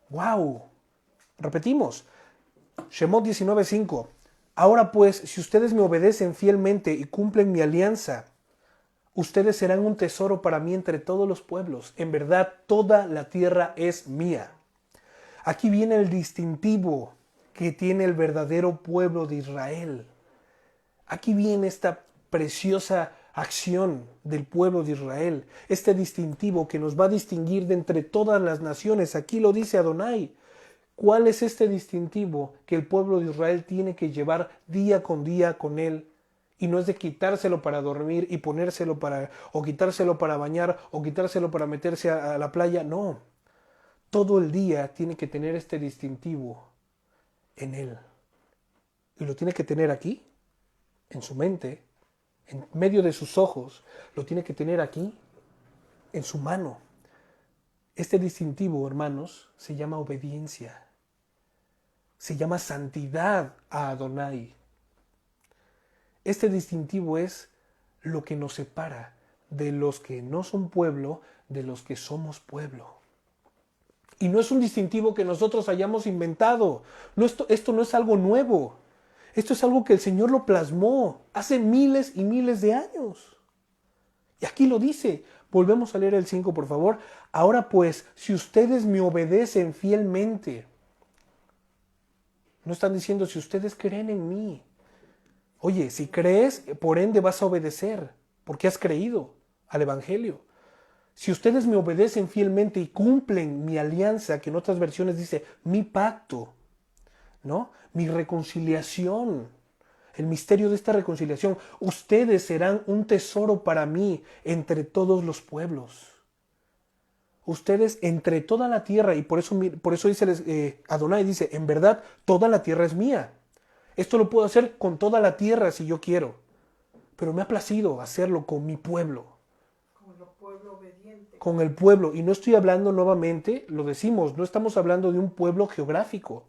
¡Wow! Repetimos. Shemot 19:5. Ahora pues, si ustedes me obedecen fielmente y cumplen mi alianza, ustedes serán un tesoro para mí entre todos los pueblos. En verdad, toda la tierra es mía. Aquí viene el distintivo que tiene el verdadero pueblo de Israel. Aquí viene esta preciosa acción del pueblo de Israel, este distintivo que nos va a distinguir de entre todas las naciones. Aquí lo dice Adonai. ¿Cuál es este distintivo que el pueblo de Israel tiene que llevar día con él? Y no es de quitárselo para dormir y ponérselo o quitárselo para bañar, o quitárselo para meterse a la playa. No. Todo el día tiene que tener este distintivo en él. Y lo tiene que tener aquí, en su mente, en medio de sus ojos. Lo tiene que tener aquí, en su mano. Este distintivo, hermanos, se llama obediencia. Se llama santidad a Adonai. Este distintivo es lo que nos separa de los que no son pueblo, de los que somos pueblo. Y no es un distintivo que nosotros hayamos inventado. Esto no es algo nuevo. Esto es algo que el Señor lo plasmó hace miles y miles de años. Y aquí lo dice. Volvemos a leer el 5, por favor. Ahora pues, si ustedes me obedecen fielmente. No están diciendo si ustedes creen en mí. Oye, si crees, por ende vas a obedecer, porque has creído al Evangelio. Si ustedes me obedecen fielmente y cumplen mi alianza, que en otras versiones dice mi pacto, ¿no? Mi reconciliación, el misterio de esta reconciliación, ustedes serán un tesoro para mí entre todos los pueblos. Ustedes entre toda la tierra, y por eso dice Adonai, dice, en verdad, toda la tierra es mía. Esto lo puedo hacer con toda la tierra si yo quiero, pero me ha placido hacerlo con mi pueblo. Con el pueblo, y no estoy hablando nuevamente, lo decimos, no estamos hablando de un pueblo geográfico.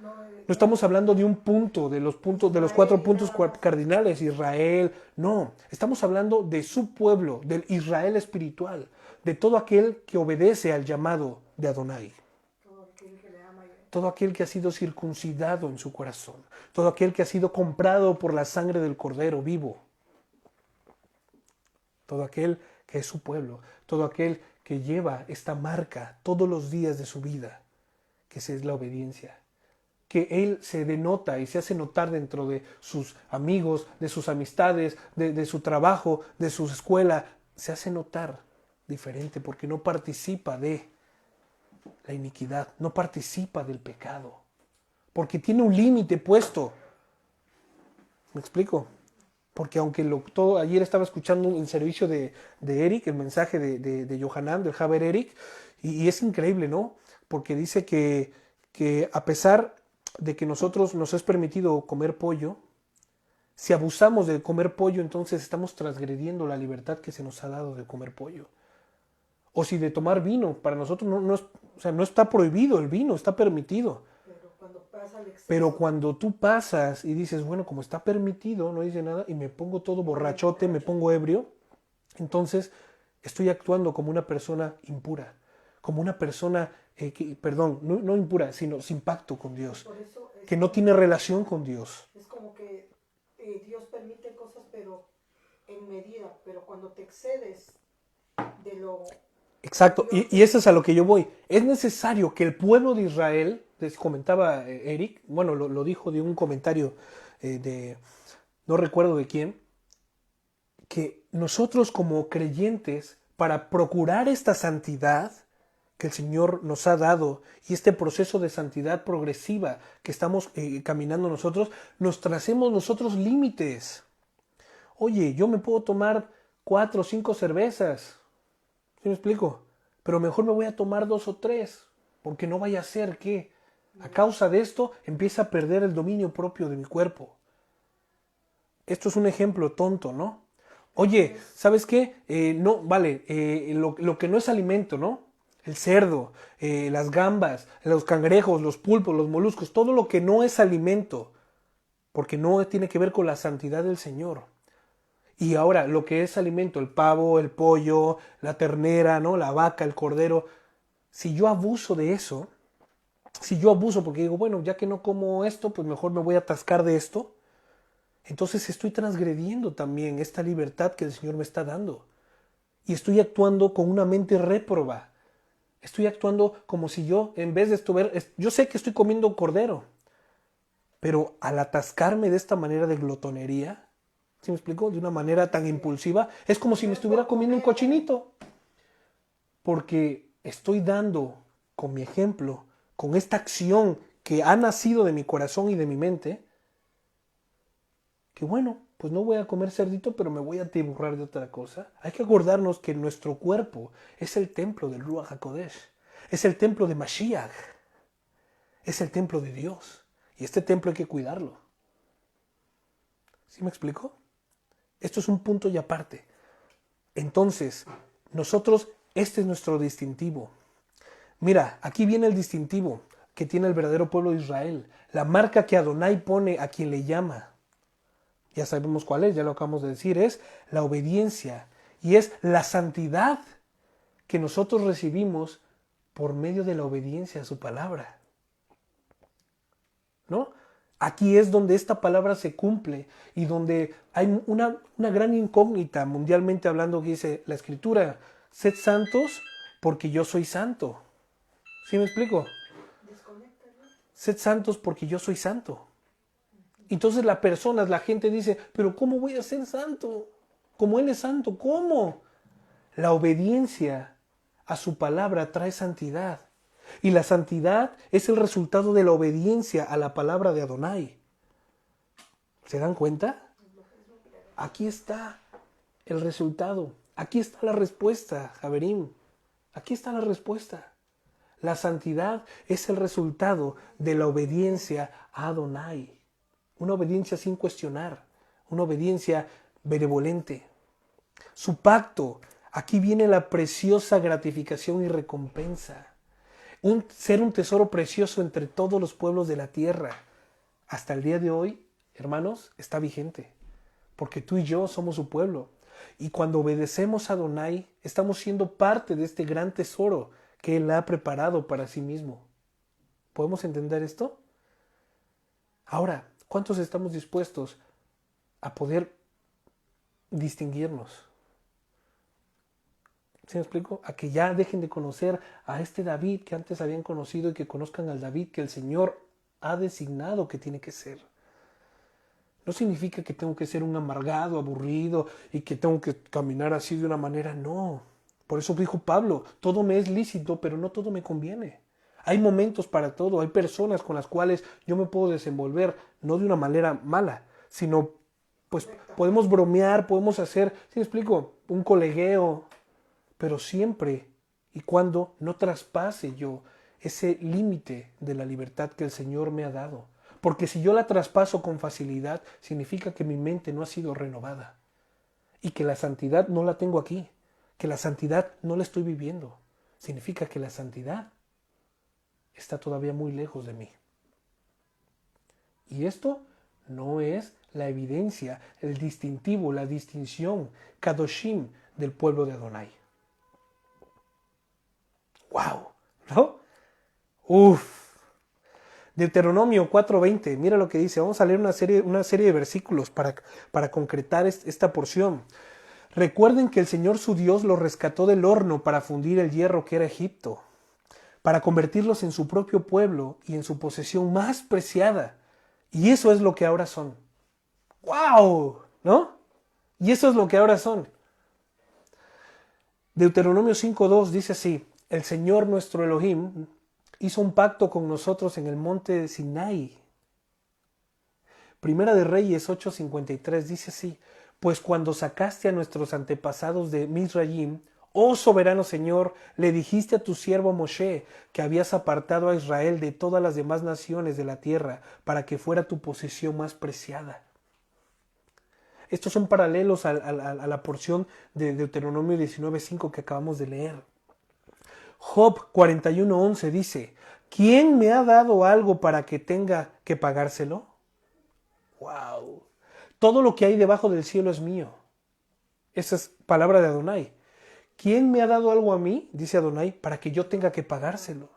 No No estamos hablando de un punto, de los 4 puntos cardinales, Israel. No, estamos hablando de su pueblo, del Israel espiritual, de todo aquel que obedece al llamado de Adonai. Todo aquel que ha sido circuncidado en su corazón. Todo aquel que ha sido comprado por la sangre del Cordero vivo. Todo aquel que es su pueblo. Todo aquel que lleva esta marca todos los días de su vida, que es la obediencia. Que él se denota y se hace notar dentro de sus amigos, de sus amistades, de su trabajo, de su escuela. Se hace notar diferente porque no participa de la iniquidad, no participa del pecado, porque tiene un límite puesto. ¿Me explico? Porque aunque ayer estaba escuchando el servicio de Eric, el mensaje de Yohanan, del Haber Eric, y es increíble, ¿no? Porque dice que a pesar de que nosotros nos es permitido comer pollo, si abusamos de comer pollo, entonces estamos transgrediendo la libertad que se nos ha dado de comer pollo. O si de tomar vino, para nosotros no está prohibido el vino, está permitido. Pero cuando tú pasas y dices, bueno, como está permitido, no dice nada, y me pongo todo borrachote, me pongo ebrio, entonces estoy actuando como una persona impura, como una persona, no impura, sino sin pacto con Dios, que no tiene relación con Dios. Es como que Dios permite cosas, pero en medida, pero cuando te excedes de lo... Exacto, y eso es a lo que yo voy. Es necesario que el pueblo de Israel, les comentaba Eric, bueno, lo dijo de un comentario no recuerdo de quién, que nosotros como creyentes, para procurar esta santidad que el Señor nos ha dado y este proceso de santidad progresiva que estamos caminando nosotros, nos tracemos nosotros límites. Oye, yo me puedo tomar 4 o 5 cervezas, ¿sí me explico? Pero mejor me voy a tomar 2 o 3, porque no vaya a ser que a causa de esto empiece a perder el dominio propio de mi cuerpo. Esto es un ejemplo tonto, ¿no? Oye, ¿sabes qué? Lo que no es alimento, ¿no? El cerdo, las gambas, los cangrejos, los pulpos, los moluscos, todo lo que no es alimento, porque no tiene que ver con la santidad del Señor. Y ahora, lo que es alimento, el pavo, el pollo, la ternera, ¿no? La vaca, el cordero, si yo abuso de eso, porque digo, bueno, ya que no como esto, pues mejor me voy a atascar de esto, entonces estoy transgrediendo también esta libertad que el Señor me está dando. Y estoy actuando con una mente réproba. Estoy actuando como si yo, en vez de yo sé que estoy comiendo cordero, pero al atascarme de esta manera de glotonería, ¿sí me explico? De una manera tan impulsiva, es como si me estuviera comiendo un cochinito. Porque estoy dando con mi ejemplo, con esta acción que ha nacido de mi corazón y de mi mente, que bueno, pues no voy a comer cerdito, pero me voy a atiborrar de otra cosa. Hay que acordarnos que nuestro cuerpo es el templo del Ruach HaKodesh, es el templo de Mashiach, es el templo de Dios. Y este templo hay que cuidarlo. ¿Sí me explico? Esto es un punto y aparte. Entonces, nosotros, este es nuestro distintivo. Mira, aquí viene el distintivo que tiene el verdadero pueblo de Israel. La marca que Adonai pone a quien le llama. Ya sabemos cuál es, ya lo acabamos de decir, es la obediencia y es la santidad que nosotros recibimos por medio de la obediencia a su palabra. ¿No? Aquí es donde esta palabra se cumple y donde hay una gran incógnita mundialmente hablando que dice la Escritura, sed santos porque yo soy santo. ¿Sí me explico? Sed santos porque yo soy santo. Entonces la gente dice, pero ¿cómo voy a ser santo? Como Él es santo, ¿cómo? La obediencia a su palabra trae santidad. Y la santidad es el resultado de la obediencia a la palabra de Adonai. ¿Se dan cuenta? Aquí está el resultado. Aquí está la respuesta, Javerín. Aquí está la respuesta. La santidad es el resultado de la obediencia a Adonai. Una obediencia sin cuestionar. Una obediencia benevolente. Su pacto. Aquí viene la preciosa gratificación y recompensa. ser un tesoro precioso entre todos los pueblos de la tierra. Hasta el día de hoy, hermanos, está vigente, porque tú y yo somos su pueblo. Y cuando obedecemos a Adonai, estamos siendo parte de este gran tesoro que Él ha preparado para sí mismo. ¿Podemos entender esto? Ahora, ¿cuántos estamos dispuestos a poder distinguirnos? ¿Sí me explico? A que ya dejen de conocer a este David que antes habían conocido y que conozcan al David que el Señor ha designado que tiene que ser. No significa que tengo que ser un amargado, aburrido y que tengo que caminar así de una manera, no. Por eso dijo Pablo, todo me es lícito, pero no todo me conviene. Hay momentos para todo, hay personas con las cuales yo me puedo desenvolver, no de una manera mala, sino pues podemos bromear, podemos hacer, ¿sí me explico? Un colegueo, pero siempre y cuando no traspase yo ese límite de la libertad que el Señor me ha dado. Porque si yo la traspaso con facilidad, significa que mi mente no ha sido renovada y que la santidad no la tengo aquí, que la santidad no la estoy viviendo. Significa que la santidad está todavía muy lejos de mí. Y esto no es la evidencia, el distintivo, la distinción, Kadoshim del pueblo de Adonai. ¡Wow! ¿No? ¡Uf! Deuteronomio 4:20, mira lo que dice. Vamos a leer una serie de versículos para concretar esta porción. Recuerden que el Señor su Dios los rescató del horno para fundir el hierro que era Egipto, para convertirlos en su propio pueblo y en su posesión más preciada. Y eso es lo que ahora son. ¡Wow! ¿No? Y eso es lo que ahora son. Deuteronomio 5:2 dice así: el Señor nuestro Elohim hizo un pacto con nosotros en el monte de Sinai. Primera de Reyes 8:53 dice así: pues cuando sacaste a nuestros antepasados de Misraim, oh soberano Señor, le dijiste a tu siervo Moshe que habías apartado a Israel de todas las demás naciones de la tierra para que fuera tu posesión más preciada. Estos son paralelos a la porción de Deuteronomio 19:5 que acabamos de leer. Job 41:11 dice: ¿quién me ha dado algo para que tenga que pagárselo? ¡Wow! Todo lo que hay debajo del cielo es mío. Esa es palabra de Adonai. ¿Quién me ha dado algo a mí? Dice Adonai, para que yo tenga que pagárselo.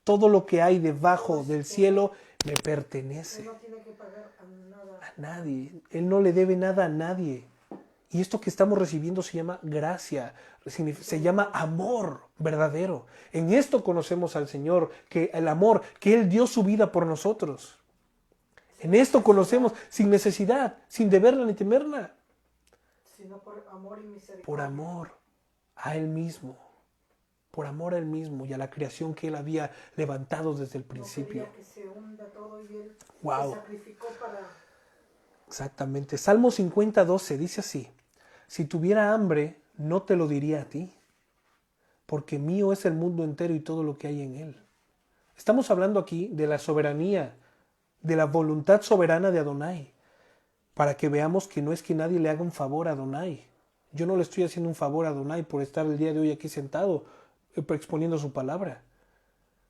Todo lo que hay debajo del cielo me pertenece. Él no tiene que pagar a nada. A nadie. Él no le debe nada a nadie. Y esto que estamos recibiendo se llama gracia, se llama amor verdadero. En esto conocemos al Señor, que el amor, que Él dio su vida por nosotros. En esto conocemos sin necesidad, sin deberla ni temerla. Sino por amor y misericordia. Por amor a Él mismo. Por amor a Él mismo y a la creación que Él había levantado desde el principio. No quería que se hunda todo y Él Wow. se sacrificó para... Exactamente. Salmo 50:12 dice así: si tuviera hambre, no te lo diría a ti, porque mío es el mundo entero y todo lo que hay en él. Estamos hablando aquí de la soberanía, de la voluntad soberana de Adonai, para que veamos que no es que nadie le haga un favor a Adonai. Yo no le estoy haciendo un favor a Adonai por estar el día de hoy aquí sentado, exponiendo su palabra.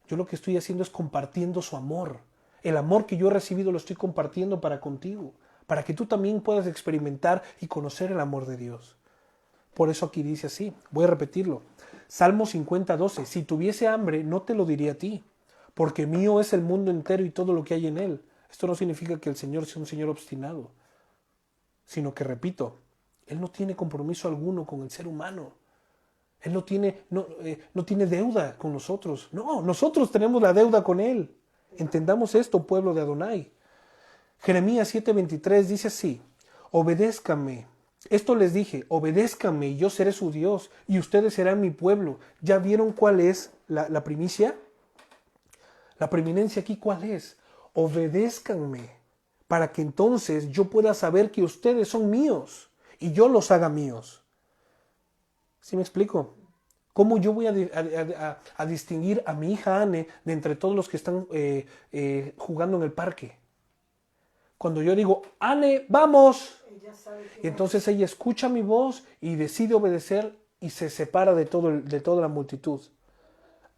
Yo lo que estoy haciendo es compartiendo su amor. El amor que yo he recibido lo estoy compartiendo para contigo, para que tú también puedas experimentar y conocer el amor de Dios. Por eso aquí dice así, voy a repetirlo. Salmo 50:12, si tuviese hambre no te lo diría a ti, porque mío es el mundo entero y todo lo que hay en él. Esto no significa que el Señor sea un Señor obstinado, sino que, repito, Él no tiene compromiso alguno con el ser humano. Él no tiene deuda con nosotros. No, nosotros tenemos la deuda con Él. Entendamos esto, pueblo de Adonai. Jeremías 7:23 dice así: obedézcanme. Esto les dije, obedézcanme y yo seré su Dios y ustedes serán mi pueblo. ¿Ya vieron cuál es la primicia? La preeminencia aquí, ¿cuál es? Obedézcanme para que entonces yo pueda saber que ustedes son míos y yo los haga míos. ¿Sí me explico? ¿Cómo yo voy a distinguir a mi hija Anne de entre todos los que están jugando en el parque? Cuando yo digo, Anne, vamos. Y entonces ella escucha mi voz y decide obedecer y se separa de toda la multitud.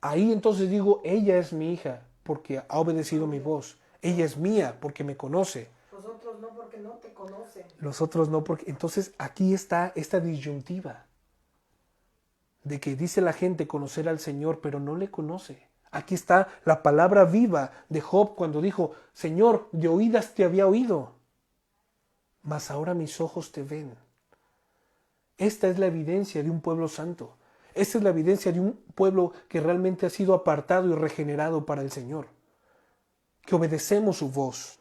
Ahí entonces digo, ella es mi hija porque ha obedecido mi voz. Ella es mía porque me conoce. Los otros no, porque no te conocen. Los otros no porque... Entonces aquí está esta disyuntiva de que dice la gente conocer al Señor, pero no le conoce. Aquí está la palabra viva de Job cuando dijo, Señor, de oídas te había oído, mas ahora mis ojos te ven. Esta es la evidencia de un pueblo santo. Esta es la evidencia de un pueblo que realmente ha sido apartado y regenerado para el Señor. Que obedecemos su voz.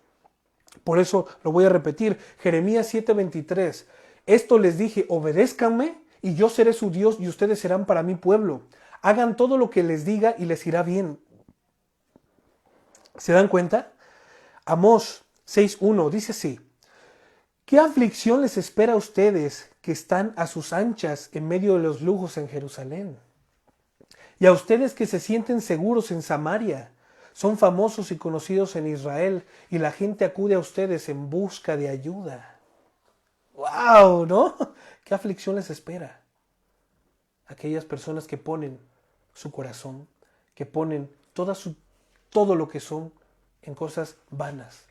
Por eso lo voy a repetir. Jeremías 7:23. Esto les dije, obedézcanme y yo seré su Dios y ustedes serán para mi pueblo. Hagan todo lo que les diga y les irá bien. ¿Se dan cuenta? Amós 6:1 dice así. ¿Qué aflicción les espera a ustedes que están a sus anchas en medio de los lujos en Jerusalén? Y a ustedes que se sienten seguros en Samaria, son famosos y conocidos en Israel, y la gente acude a ustedes en busca de ayuda. ¡Wow! ¿No? ¿Qué aflicción les espera? Aquellas personas que ponen su corazón, que ponen todo lo que son en cosas vanas,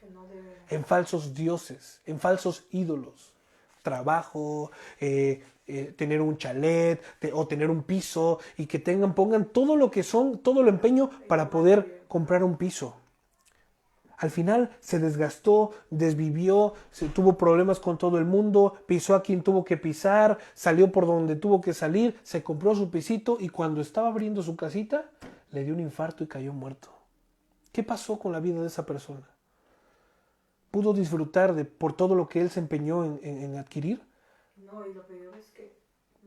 en falsos dioses, en falsos ídolos. Trabajo, tener un chalet o tener un piso y que pongan todo lo que son, todo el empeño para poder comprar un piso. Al final se desgastó, desvivió, tuvo problemas con todo el mundo, pisó a quien tuvo que pisar, salió por donde tuvo que salir, se compró su pisito y cuando estaba abriendo su casita le dio un infarto y cayó muerto. ¿Qué pasó con la vida de esa persona? ¿Pudo disfrutar por todo lo que él se empeñó en adquirir? No, y lo peor es que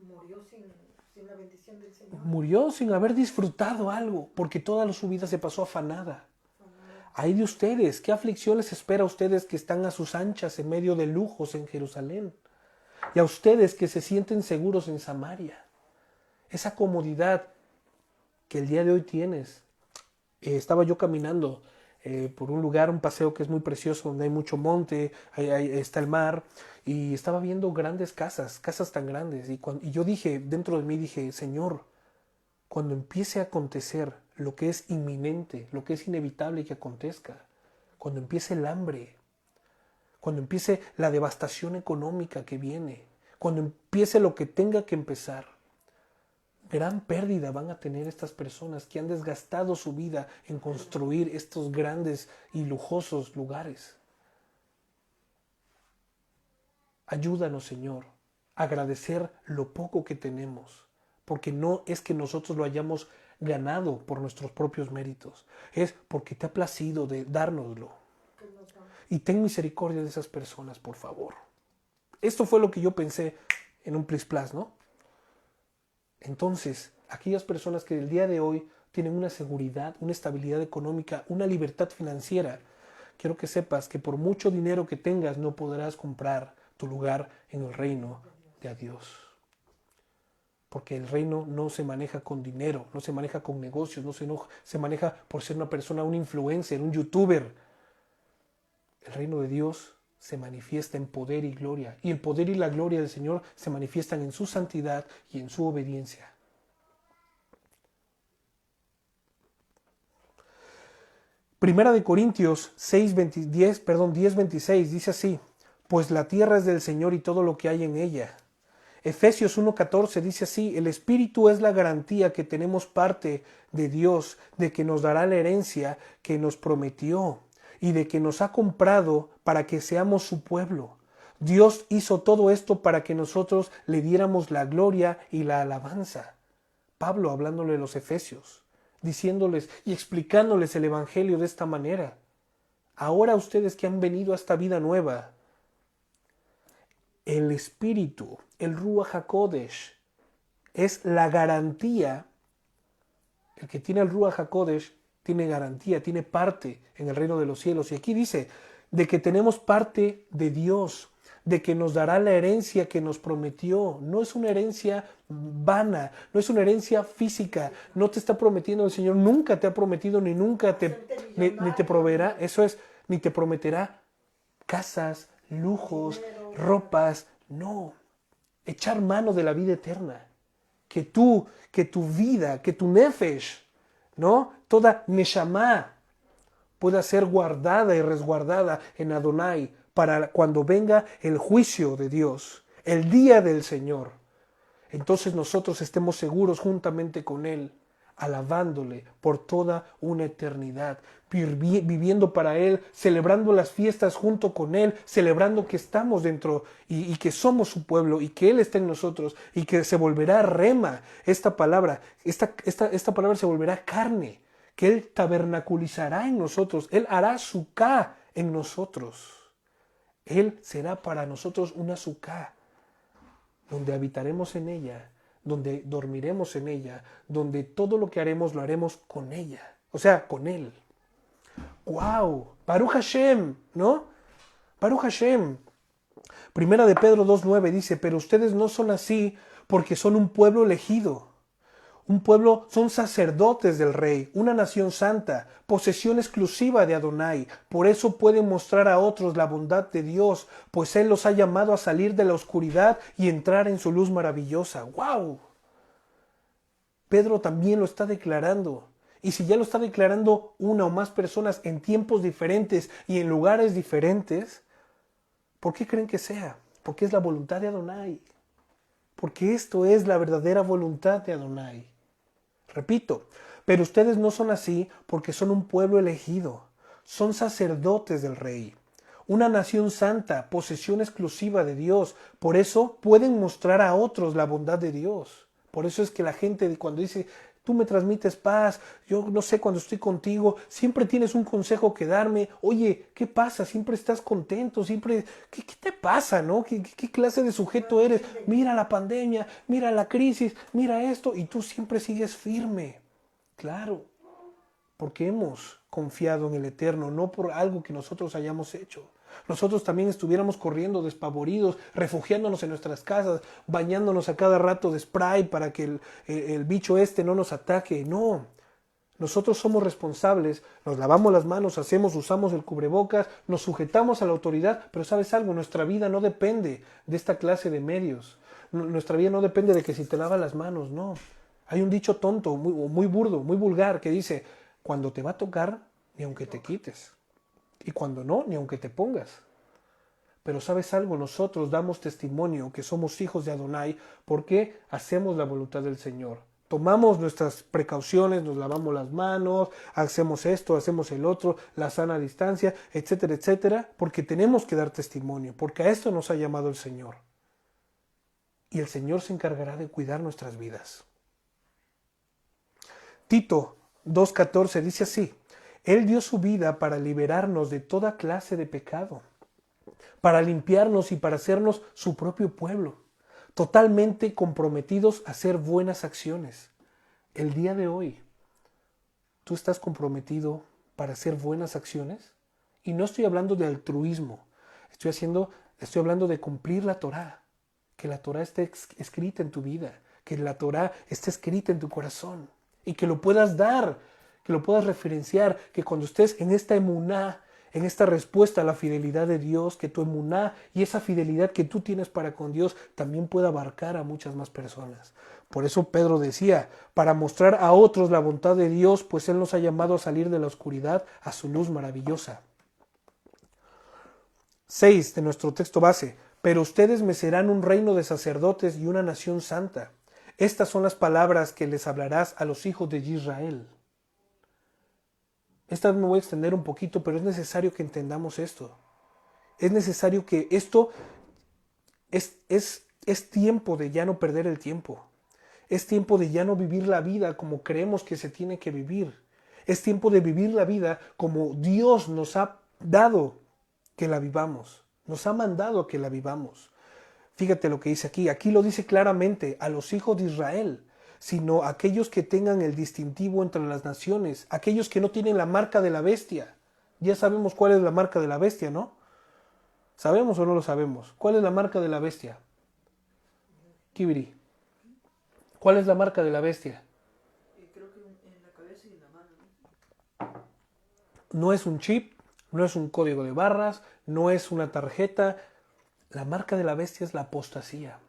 murió sin la bendición del Señor. Murió sin haber disfrutado algo, porque toda su vida se pasó afanada. Ay de ustedes, ¿qué aflicción les espera a ustedes que están a sus anchas en medio de lujos en Jerusalén? Y a ustedes que se sienten seguros en Samaria. Esa comodidad que el día de hoy tienes. Estaba yo caminando por un lugar, un paseo que es muy precioso, donde hay mucho monte, ahí está el mar, y estaba viendo grandes casas tan grandes. Y yo dije, dentro de mí dije, Señor, cuando empiece a acontecer lo que es inminente, lo que es inevitable que acontezca, cuando empiece el hambre, cuando empiece la devastación económica que viene, cuando empiece lo que tenga que empezar, gran pérdida van a tener estas personas que han desgastado su vida en construir estos grandes y lujosos lugares. Ayúdanos, Señor, a agradecer lo poco que tenemos, porque no es que nosotros lo hayamos ganado por nuestros propios méritos, es porque te ha placido de dárnoslo. Y ten misericordia de esas personas, por favor. Esto fue lo que yo pensé en un Plis Plas, ¿no? Entonces, aquellas personas que el día de hoy tienen una seguridad, una estabilidad económica, una libertad financiera, quiero que sepas que por mucho dinero que tengas no podrás comprar tu lugar en el reino de Dios. Porque el reino no se maneja con dinero, no se maneja con negocios, no se maneja por ser una persona, un influencer, un youtuber. El reino de Dios se manifiesta en poder y gloria. Y el poder y la gloria del Señor se manifiestan en su santidad y en su obediencia. Primera de Corintios 10:26 dice así, pues la tierra es del Señor y todo lo que hay en ella. Efesios 1:14 dice así, el Espíritu es la garantía que tenemos parte de Dios, de que nos dará la herencia que nos prometió y de que nos ha comprado para que seamos su pueblo. Dios hizo todo esto para que nosotros le diéramos la gloria y la alabanza. Pablo hablándole a los efesios, diciéndoles y explicándoles el evangelio de esta manera. Ahora ustedes que han venido a esta vida nueva, el Espíritu, el Ruach HaKodesh, es la garantía. El que tiene el Ruach HaKodesh tiene garantía, tiene parte en el reino de los cielos. Y aquí dice, de que tenemos parte de Dios, de que nos dará la herencia que nos prometió. No es una herencia vana, no es una herencia física. No te está prometiendo el Señor, nunca te ha prometido ni nunca ni te proveerá. Eso es, ni te prometerá casas, lujos, ropas. No, echar mano de la vida eterna. Que tu vida, que tu nefesh ¿no? Toda Neshama pueda ser guardada y resguardada en Adonai para cuando venga el juicio de Dios, el día del Señor. Entonces nosotros estemos seguros juntamente con Él, alabándole por toda una eternidad, viviendo para Él, celebrando las fiestas junto con Él, celebrando que estamos dentro y que somos su pueblo y que Él está en nosotros y que se volverá rema esta palabra, esta palabra se volverá carne, que Él tabernaculizará en nosotros, Él hará suká en nosotros. Él será para nosotros una suká, donde habitaremos en ella, donde dormiremos en ella, donde todo lo que haremos lo haremos con ella, o sea, con Él. ¡Wow! Baruch Hashem, ¿no? Baruch Hashem. Primera de Pedro 2.9 dice, pero ustedes no son así porque son un pueblo elegido. Un pueblo, son sacerdotes del rey, una nación santa, posesión exclusiva de Adonai. Por eso pueden mostrar a otros la bondad de Dios, pues Él los ha llamado a salir de la oscuridad y entrar en su luz maravillosa. ¡Wow! Pedro también lo está declarando. Y si ya lo está declarando una o más personas en tiempos diferentes y en lugares diferentes, ¿por qué creen que sea? Porque es la voluntad de Adonai. Porque esto es la verdadera voluntad de Adonai. Repito, pero ustedes no son así porque son un pueblo elegido, son sacerdotes del rey, una nación santa, posesión exclusiva de Dios. Por eso pueden mostrar a otros la bondad de Dios. Por eso es que la gente cuando dice, tú me transmites paz, yo no sé, cuando estoy contigo, siempre tienes un consejo que darme. Oye, ¿qué pasa? Siempre estás contento, siempre, ¿qué te pasa, no? ¿Qué clase de sujeto eres? Mira la pandemia, mira la crisis, mira esto, y tú siempre sigues firme. Claro, porque hemos confiado en el Eterno, no por algo que nosotros hayamos hecho. Nosotros también estuviéramos corriendo despavoridos, refugiándonos en nuestras casas, bañándonos a cada rato de spray para que el bicho no nos ataque. No, nosotros somos responsables, nos lavamos las manos, usamos el cubrebocas, nos sujetamos a la autoridad, pero ¿sabes algo? Nuestra vida no depende de esta clase de medios. Nuestra vida no depende de que si te lavas las manos, no. Hay un dicho tonto, muy burdo, muy vulgar, que dice, cuando te va a tocar, ni aunque te quites. Y cuando no, ni aunque te pongas. Pero ¿sabes algo? Nosotros damos testimonio que somos hijos de Adonai porque hacemos la voluntad del Señor. Tomamos nuestras precauciones, nos lavamos las manos, hacemos esto, hacemos el otro, la sana distancia, etcétera, etcétera, porque tenemos que dar testimonio, porque a esto nos ha llamado el Señor. Y el Señor se encargará de cuidar nuestras vidas. Tito 2.14 dice así, Él dio su vida para liberarnos de toda clase de pecado, para limpiarnos y para hacernos su propio pueblo, totalmente comprometidos a hacer buenas acciones. El día de hoy, ¿tú estás comprometido para hacer buenas acciones? Y no estoy hablando de altruismo, estoy hablando de cumplir la Torá, que la Torá esté escrita en tu vida, que la Torá esté escrita en tu corazón y que lo puedas dar, que lo puedas referenciar, que cuando estés en esta emuná, en esta respuesta a la fidelidad de Dios, que tu emuná y esa fidelidad que tú tienes para con Dios también pueda abarcar a muchas más personas. Por eso Pedro decía, para mostrar a otros la bondad de Dios, pues Él nos ha llamado a salir de la oscuridad a su luz maravillosa. 6 de nuestro texto base, pero ustedes me serán un reino de sacerdotes y una nación santa. Estas son las palabras que les hablarás a los hijos de Israel. Esta vez me voy a extender un poquito, pero es necesario que entendamos esto. Es necesario que esto es tiempo de ya no perder el tiempo. Es tiempo de ya no vivir la vida como creemos que se tiene que vivir. Es tiempo de vivir la vida como Dios nos ha dado que la vivamos. Nos ha mandado que la vivamos. Fíjate lo que dice aquí. Aquí lo dice claramente a los hijos de Israel, sino a aquellos que tengan el distintivo entre las naciones, aquellos que no tienen la marca de la bestia. Ya sabemos cuál es la marca de la bestia, ¿no? ¿Sabemos o no lo sabemos? ¿Cuál es la marca de la bestia? Kibiri. ¿Cuál es la marca de la bestia? Creo que en la cabeza y en la mano. No es un chip, no es un código de barras, no es una tarjeta. La marca de la bestia es la apostasía.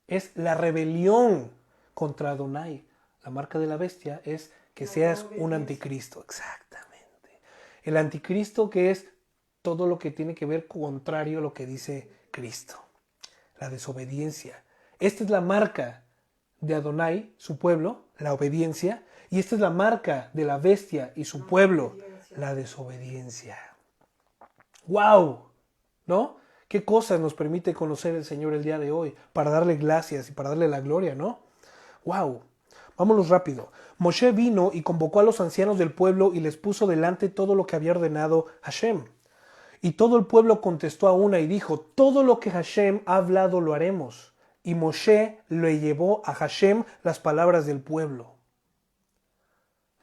Es la rebelión contra Adonai. La marca de la bestia es que seas un obediencia. anticristo. Exactamente. El anticristo, que es todo lo que tiene que ver contrario a lo que dice Cristo. La desobediencia. Esta es la marca de Adonai, su pueblo, la obediencia. Y esta es la marca de la bestia y su pueblo, la desobediencia. ¡Wow! ¿No? ¿Qué cosas nos permite conocer el Señor el día de hoy? Para darle gracias y para darle la gloria, ¿no? ¡Wow! Vámonos rápido. Moshe vino y convocó a los ancianos del pueblo y les puso delante todo lo que había ordenado Hashem. Y todo el pueblo contestó a una y dijo, todo lo que Hashem ha hablado lo haremos. Y Moshe le llevó a Hashem las palabras del pueblo.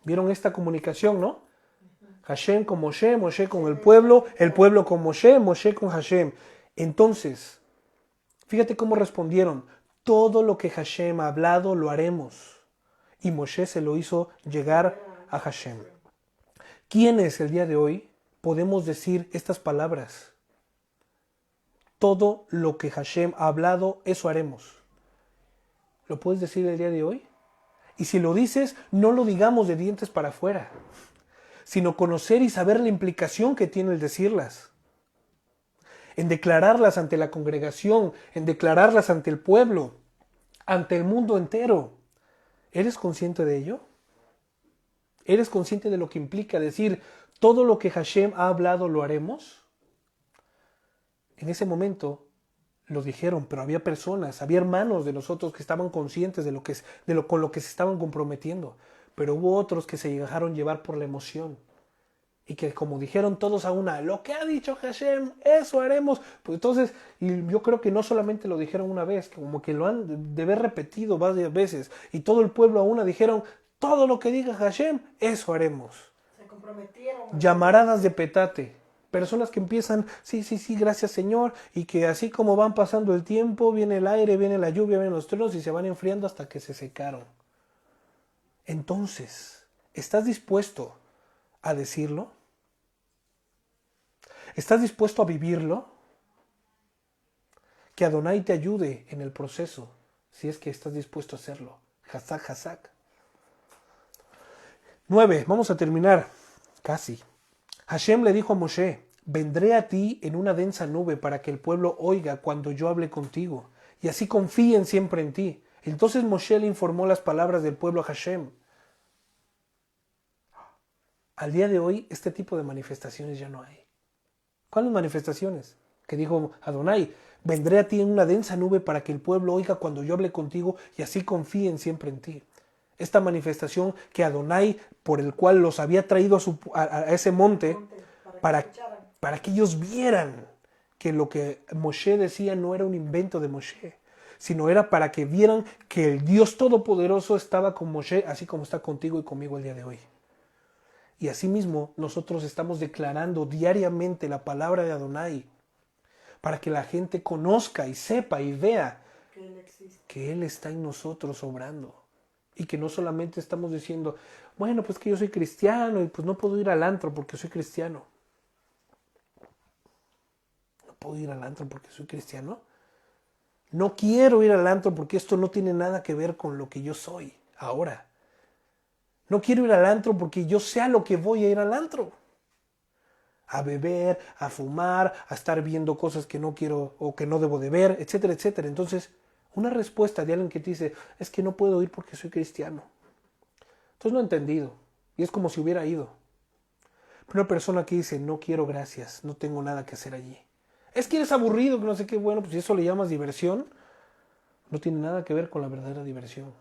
¿Vieron esta comunicación, no? Hashem con Moshe, Moshe con el pueblo con Moshe, Moshe con Hashem. Entonces, fíjate cómo respondieron, todo lo que Hashem ha hablado lo haremos. Y Moshe se lo hizo llegar a Hashem. ¿Quiénes el día de hoy podemos decir estas palabras? Todo lo que Hashem ha hablado, eso haremos. ¿Lo puedes decir el día de hoy? Y si lo dices, no lo digamos de dientes para afuera, sino conocer y saber la implicación que tiene el decirlas. En declararlas ante la congregación, en declararlas ante el pueblo, ante el mundo entero. ¿Eres consciente de ello? ¿Eres consciente de lo que implica decir todo lo que Hashem ha hablado lo haremos? En ese momento lo dijeron, pero había personas, había hermanos de nosotros que estaban conscientes con lo que se estaban comprometiendo. Pero hubo otros que se dejaron llevar por la emoción. Y que como dijeron todos a una, lo que ha dicho Hashem, eso haremos. Pues entonces, y yo creo que no solamente lo dijeron una vez, como que lo han de haber repetido varias veces. Y todo el pueblo a una dijeron, todo lo que diga Hashem, eso haremos. Se comprometieron. Llamaradas de petate. Personas que empiezan, sí, gracias Señor. Y que así como van pasando el tiempo, viene el aire, viene la lluvia, vienen los truenos y se van enfriando hasta que se secaron. Entonces, ¿estás dispuesto a decirlo? ¿Estás dispuesto a vivirlo? Que Adonai te ayude en el proceso, si es que estás dispuesto a hacerlo. Hazak, hazak. 9. Vamos a terminar. Casi. Hashem le dijo a Moshe, vendré a ti en una densa nube para que el pueblo oiga cuando yo hable contigo, y así confíen siempre en ti. Entonces Moshe le informó las palabras del pueblo a Hashem. Al día de hoy, este tipo de manifestaciones ya no hay. ¿Cuáles manifestaciones? Que dijo Adonai, vendré a ti en una densa nube para que el pueblo oiga cuando yo hable contigo y así confíen siempre en ti. Esta manifestación que Adonai, por el cual los había traído a ese monte, para que ellos vieran que lo que Moshe decía no era un invento de Moshe, sino era para que vieran que el Dios Todopoderoso estaba con Moshe, así como está contigo y conmigo el día de hoy. Y asimismo, nosotros estamos declarando diariamente la palabra de Adonai para que la gente conozca y sepa y vea que Él está en nosotros obrando. Y que no solamente estamos diciendo, bueno, pues que yo soy cristiano y pues no puedo ir al antro porque soy cristiano. No puedo ir al antro porque soy cristiano. No quiero ir al antro porque esto no tiene nada que ver con lo que yo soy ahora. No quiero ir al antro porque yo sé a lo que voy a ir al antro. A beber, a fumar, a estar viendo cosas que no quiero o que no debo de ver, etcétera, etcétera. Entonces, una respuesta de alguien que te dice, es que no puedo ir porque soy cristiano. Entonces no he entendido. Y es como si hubiera ido. Pero una persona que dice, no quiero gracias, no tengo nada que hacer allí. Es que eres aburrido, que no sé qué, bueno, pues si eso le llamas diversión, no tiene nada que ver con la verdadera diversión.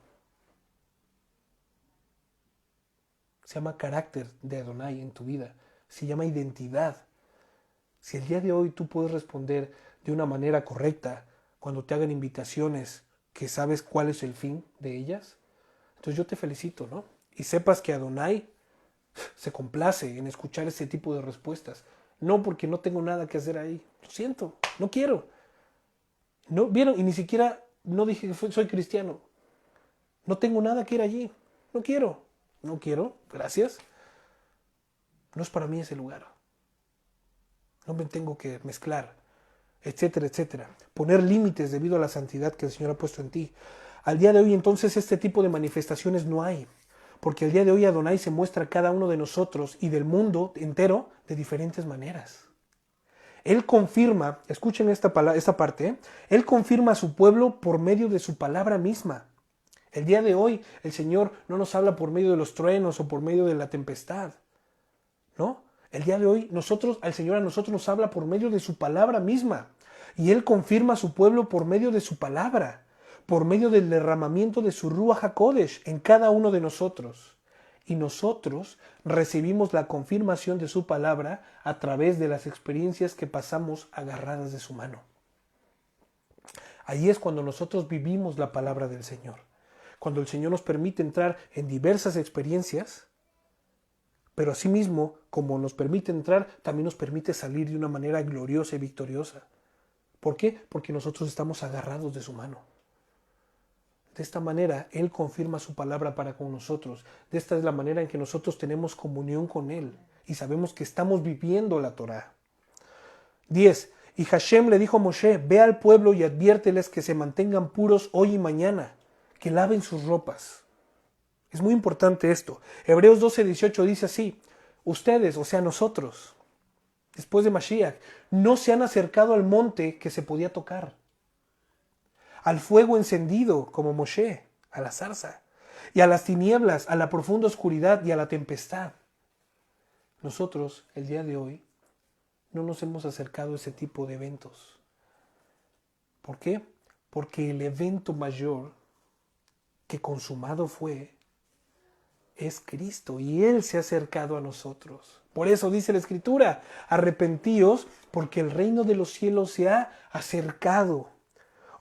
Se llama carácter de Adonai en tu vida. Se llama identidad. Si el día de hoy tú puedes responder de una manera correcta cuando te hagan invitaciones que sabes cuál es el fin de ellas, entonces yo te felicito, ¿no? Y sepas que Adonai se complace en escuchar ese tipo de respuestas. No porque no tengo nada que hacer ahí. Lo siento, no quiero. ¿No? ¿Vieron? Y ni siquiera no dije que soy cristiano. No tengo nada que ir allí. No quiero. No quiero, gracias. No es para mí ese lugar. No me tengo que mezclar, etcétera, etcétera. Poner límites debido a la santidad que el Señor ha puesto en ti. Al día de hoy, entonces, este tipo de manifestaciones no hay. Porque el día de hoy Adonai se muestra a cada uno de nosotros y del mundo entero de diferentes maneras. Él confirma, escuchen esta parte, ¿eh? Él confirma a su pueblo por medio de su palabra misma. El día de hoy el Señor no nos habla por medio de los truenos o por medio de la tempestad, ¿no? El día de hoy el Señor a nosotros nos habla por medio de su palabra misma. Y Él confirma a su pueblo por medio de su palabra, por medio del derramamiento de su Ruach HaKodesh en cada uno de nosotros. Y nosotros recibimos la confirmación de su palabra a través de las experiencias que pasamos agarradas de su mano. Ahí es cuando nosotros vivimos la palabra del Señor. Cuando el Señor nos permite entrar en diversas experiencias, pero asimismo, como nos permite entrar, también nos permite salir de una manera gloriosa y victoriosa. ¿Por qué? Porque nosotros estamos agarrados de su mano. De esta manera, Él confirma su palabra para con nosotros. De esta es la manera en que nosotros tenemos comunión con Él y sabemos que estamos viviendo la Torá. 10. Y Hashem le dijo a Moshe, ve al pueblo y adviérteles que se mantengan puros hoy y mañana, que laven sus ropas. Es muy importante esto. Hebreos 12:18 dice así, ustedes, o sea nosotros, después de Mashiach, no se han acercado al monte que se podía tocar, al fuego encendido como Moshe, a la zarza, y a las tinieblas, a la profunda oscuridad y a la tempestad. Nosotros, el día de hoy, no nos hemos acercado a ese tipo de eventos. ¿Por qué? Porque el evento mayor que consumado fue, es Cristo, y Él se ha acercado a nosotros. Por eso dice la Escritura, arrepentíos porque el reino de los cielos se ha acercado.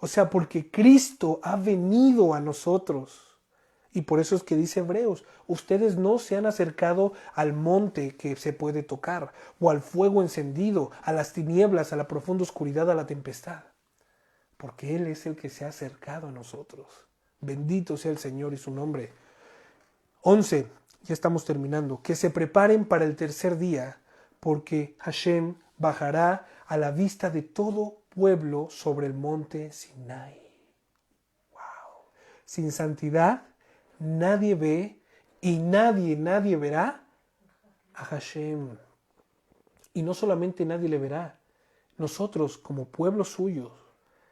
O sea, porque Cristo ha venido a nosotros. Y por eso es que dice Hebreos, ustedes no se han acercado al monte que se puede tocar, o al fuego encendido, a las tinieblas, a la profunda oscuridad, a la tempestad. Porque Él es el que se ha acercado a nosotros. Bendito sea el Señor y su nombre. 11, ya estamos terminando. Que se preparen para el tercer día, porque Hashem bajará a la vista de todo pueblo sobre el monte Sinai. Wow. Sin santidad nadie ve y nadie verá a Hashem. Y no solamente nadie le verá, nosotros como pueblo suyo,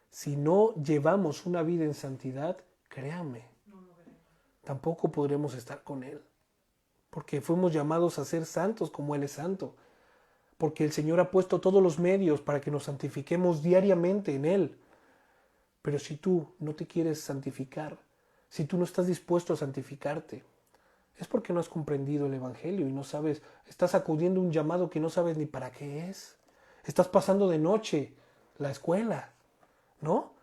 si no llevamos una vida en santidad, créanme, tampoco podremos estar con Él. Porque fuimos llamados a ser santos como Él es santo. Porque el Señor ha puesto todos los medios para que nos santifiquemos diariamente en Él. Pero si tú no te quieres santificar, si tú no estás dispuesto a santificarte, es porque no has comprendido el Evangelio y no sabes, estás acudiendo a un llamado que no sabes ni para qué es. Estás pasando de noche la escuela, ¿no?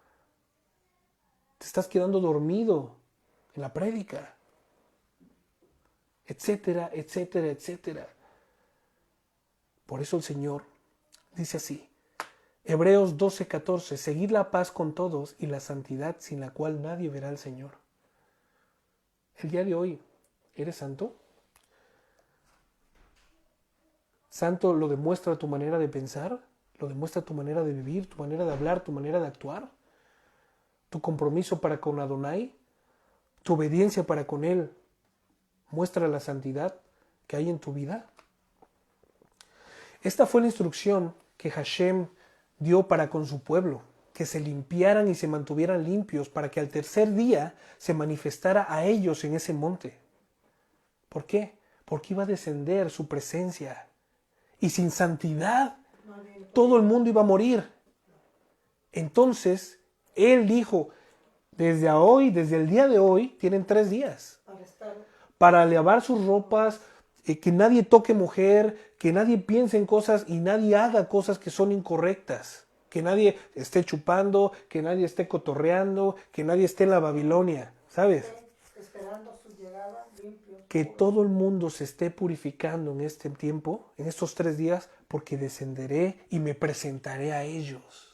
Te estás quedando dormido en la prédica, etcétera, etcétera, etcétera. Por eso el Señor dice así, Hebreos 12:14, seguid la paz con todos y la santidad sin la cual nadie verá al Señor. El día de hoy, ¿eres santo? Santo lo demuestra tu manera de pensar, lo demuestra tu manera de vivir, tu manera de hablar, tu manera de actuar, tu compromiso para con Adonai, tu obediencia para con Él, muestra la santidad que hay en tu vida. Esta fue la instrucción que Hashem dio para con su pueblo, que se limpiaran y se mantuvieran limpios para que al tercer día se manifestara a ellos en ese monte. ¿Por qué? Porque iba a descender su presencia y sin santidad todo el mundo iba a morir. Entonces, Él dijo, desde el día de hoy, tienen 3 días para lavar sus ropas, que nadie toque mujer, que nadie piense en cosas y nadie haga cosas que son incorrectas, que nadie esté chupando, que nadie esté cotorreando, que nadie esté en la Babilonia, ¿sabes? Esperando su llegada limpio. Que todo el mundo se esté purificando en este tiempo, en estos 3 días, porque descenderé y me presentaré a ellos.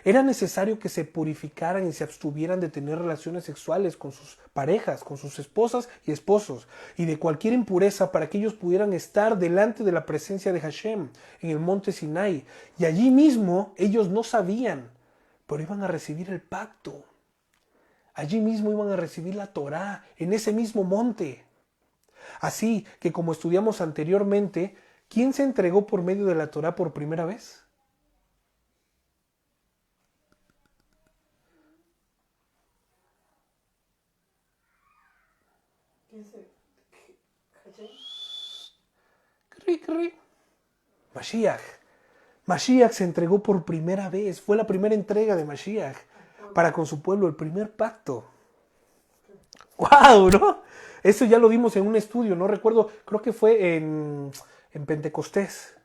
Era necesario que se purificaran y se abstuvieran de tener relaciones sexuales con sus parejas, con sus esposas y esposos, y de cualquier impureza para que ellos pudieran estar delante de la presencia de Hashem en el monte Sinai. Y allí mismo ellos no sabían, pero iban a recibir el pacto. Allí mismo iban a recibir la Torá, en ese mismo monte. Así que, como estudiamos anteriormente, ¿quién se entregó por medio de la Torá por primera vez? ¿Quién se? ¿Hashem? Cri, cri. Mashiach. Mashiach se entregó por primera vez. Fue la primera entrega de Mashiach para con su pueblo, el primer pacto. ¡Wow! ¿No? Eso ya lo vimos en un estudio, no recuerdo, creo que fue en Pentecostés.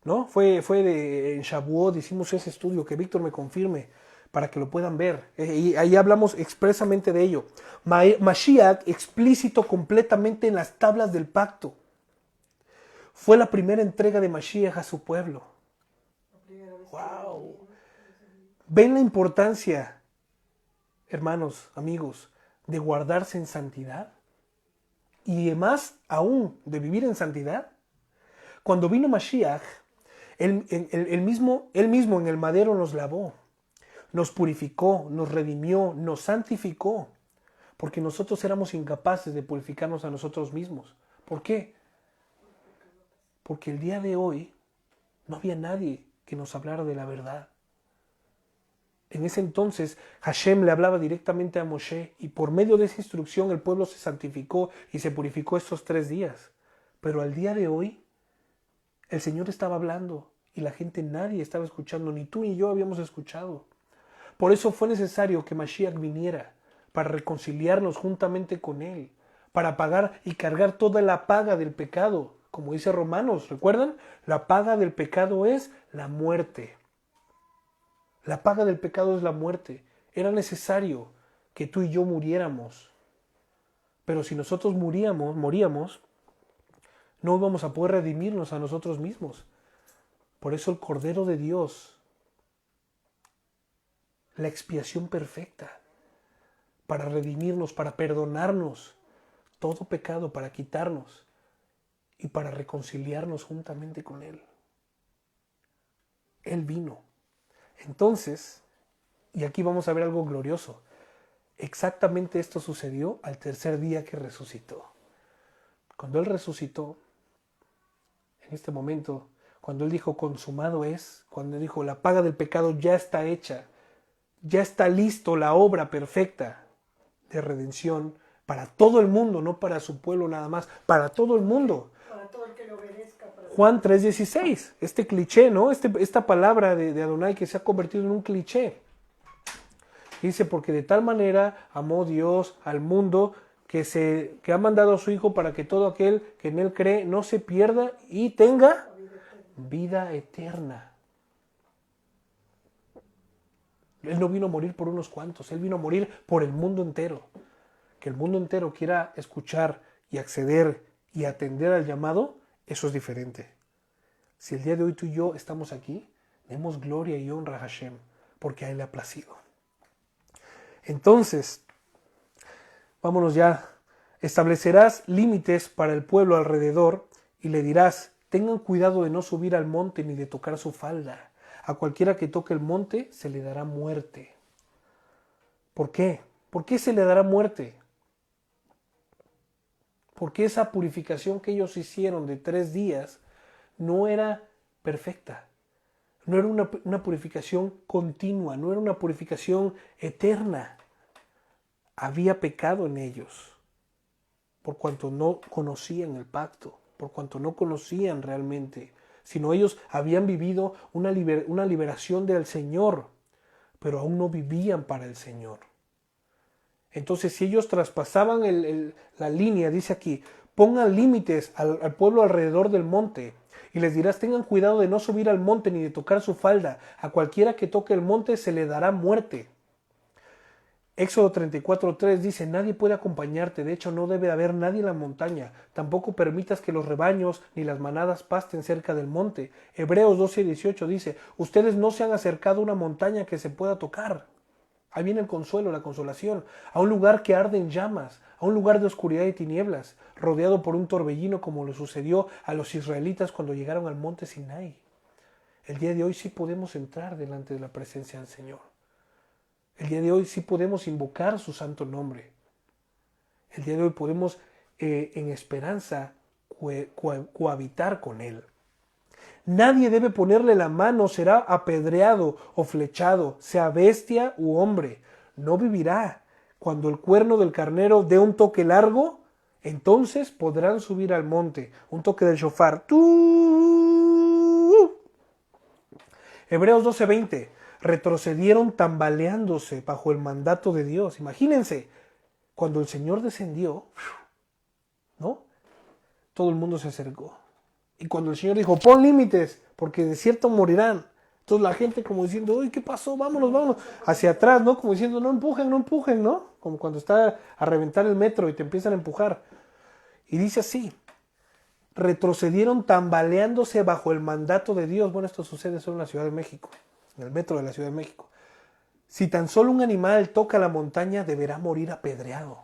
¿No? En Shavuot, hicimos ese estudio, que Víctor me confirme para que lo puedan ver. Y ahí hablamos expresamente de ello. Mashiach explícito completamente en las tablas del pacto. Fue la primera entrega de Mashiach a su pueblo. ¡Wow! ¿Ven la importancia, hermanos, amigos, de guardarse en santidad? Y más aún, de vivir en santidad. Cuando vino Mashiach, él mismo en el madero nos lavó, nos purificó, nos redimió, nos santificó, porque nosotros éramos incapaces de purificarnos a nosotros mismos. ¿Por qué? Porque el día de hoy no había nadie que nos hablara de la verdad. En ese entonces Hashem le hablaba directamente a Moshe y por medio de esa instrucción el pueblo se santificó y se purificó estos 3 días. Pero al día de hoy el Señor estaba hablando y la gente, nadie estaba escuchando, ni tú ni yo habíamos escuchado. Por eso fue necesario que Mashiach viniera para reconciliarnos juntamente con Él, para pagar y cargar toda la paga del pecado. Como dice Romanos, ¿recuerdan? La paga del pecado es la muerte. La paga del pecado es la muerte. Era necesario que tú y yo muriéramos. Pero si nosotros moríamos, no íbamos a poder redimirnos a nosotros mismos. Por eso el Cordero de Dios, la expiación perfecta, para redimirnos, para perdonarnos todo pecado, para quitarnos y para reconciliarnos juntamente con Él. Él vino. Entonces, y aquí vamos a ver algo glorioso, exactamente esto sucedió al tercer día que resucitó. Cuando Él resucitó, en este momento, cuando Él dijo consumado es, cuando Él dijo la paga del pecado ya está hecha, ya está listo la obra perfecta de redención para todo el mundo, no para su pueblo nada más, para todo el mundo. Para todo el que le obedezca. Juan 3:16, este cliché, ¿no? Esta palabra de Adonai que se ha convertido en un cliché. Dice, porque de tal manera amó Dios al mundo que ha mandado a su Hijo para que todo aquel que en Él cree no se pierda y tenga vida eterna. Él no vino a morir por unos cuantos, Él vino a morir por el mundo entero. Que el mundo entero quiera escuchar y acceder y atender al llamado, eso es diferente. Si el día de hoy tú y yo estamos aquí, demos gloria y honra a Hashem, porque a Él le ha placido. Entonces, vámonos ya. Establecerás límites para el pueblo alrededor y le dirás, tengan cuidado de no subir al monte ni de tocar su falda. A cualquiera que toque el monte se le dará muerte. ¿Por qué? ¿Por qué se le dará muerte? Porque esa purificación que ellos hicieron de 3 días no era perfecta. No era una purificación continua, no era una purificación eterna. Había pecado en ellos, por cuanto no conocían el pacto, por cuanto no conocían realmente, sino ellos habían vivido una liberación del Señor, pero aún no vivían para el Señor. Entonces, si ellos traspasaban la línea, dice aquí, pongan límites al pueblo alrededor del monte, y les dirás, tengan cuidado de no subir al monte ni de tocar su falda. A cualquiera que toque el monte se le dará muerte. Éxodo 34:3 dice, nadie puede acompañarte, de hecho no debe haber nadie en la montaña, tampoco permitas que los rebaños ni las manadas pasten cerca del monte. Hebreos 12:18 dice, ustedes no se han acercado a una montaña que se pueda tocar. Ahí viene el consuelo, la consolación, a un lugar que arde en llamas, a un lugar de oscuridad y tinieblas, rodeado por un torbellino como le sucedió a los israelitas cuando llegaron al monte Sinai. El día de hoy sí podemos entrar delante de la presencia del Señor. El día de hoy sí podemos invocar su santo nombre. El día de hoy podemos en esperanza cohabitar con él. Nadie debe ponerle la mano, será apedreado o flechado, sea bestia u hombre, no vivirá. Cuando el cuerno del carnero dé un toque largo, entonces podrán subir al monte. Un toque del shofar. ¡Tú! Hebreos 12:20. Retrocedieron tambaleándose bajo el mandato de Dios. Imagínense, cuando el Señor descendió, ¿no? Todo el mundo se acercó. Y cuando el Señor dijo, pon límites, porque de cierto morirán. Entonces la gente como diciendo, uy, ¿qué pasó? Vámonos, vámonos. Hacia atrás, ¿no? Como diciendo, no empujen, no empujen, ¿no? Como cuando está a reventar el metro y te empiezan a empujar. Y dice así, retrocedieron tambaleándose bajo el mandato de Dios. Bueno, esto sucede solo en la Ciudad de México, en el metro de la Ciudad de México. Si tan solo un animal toca la montaña, deberá morir apedreado.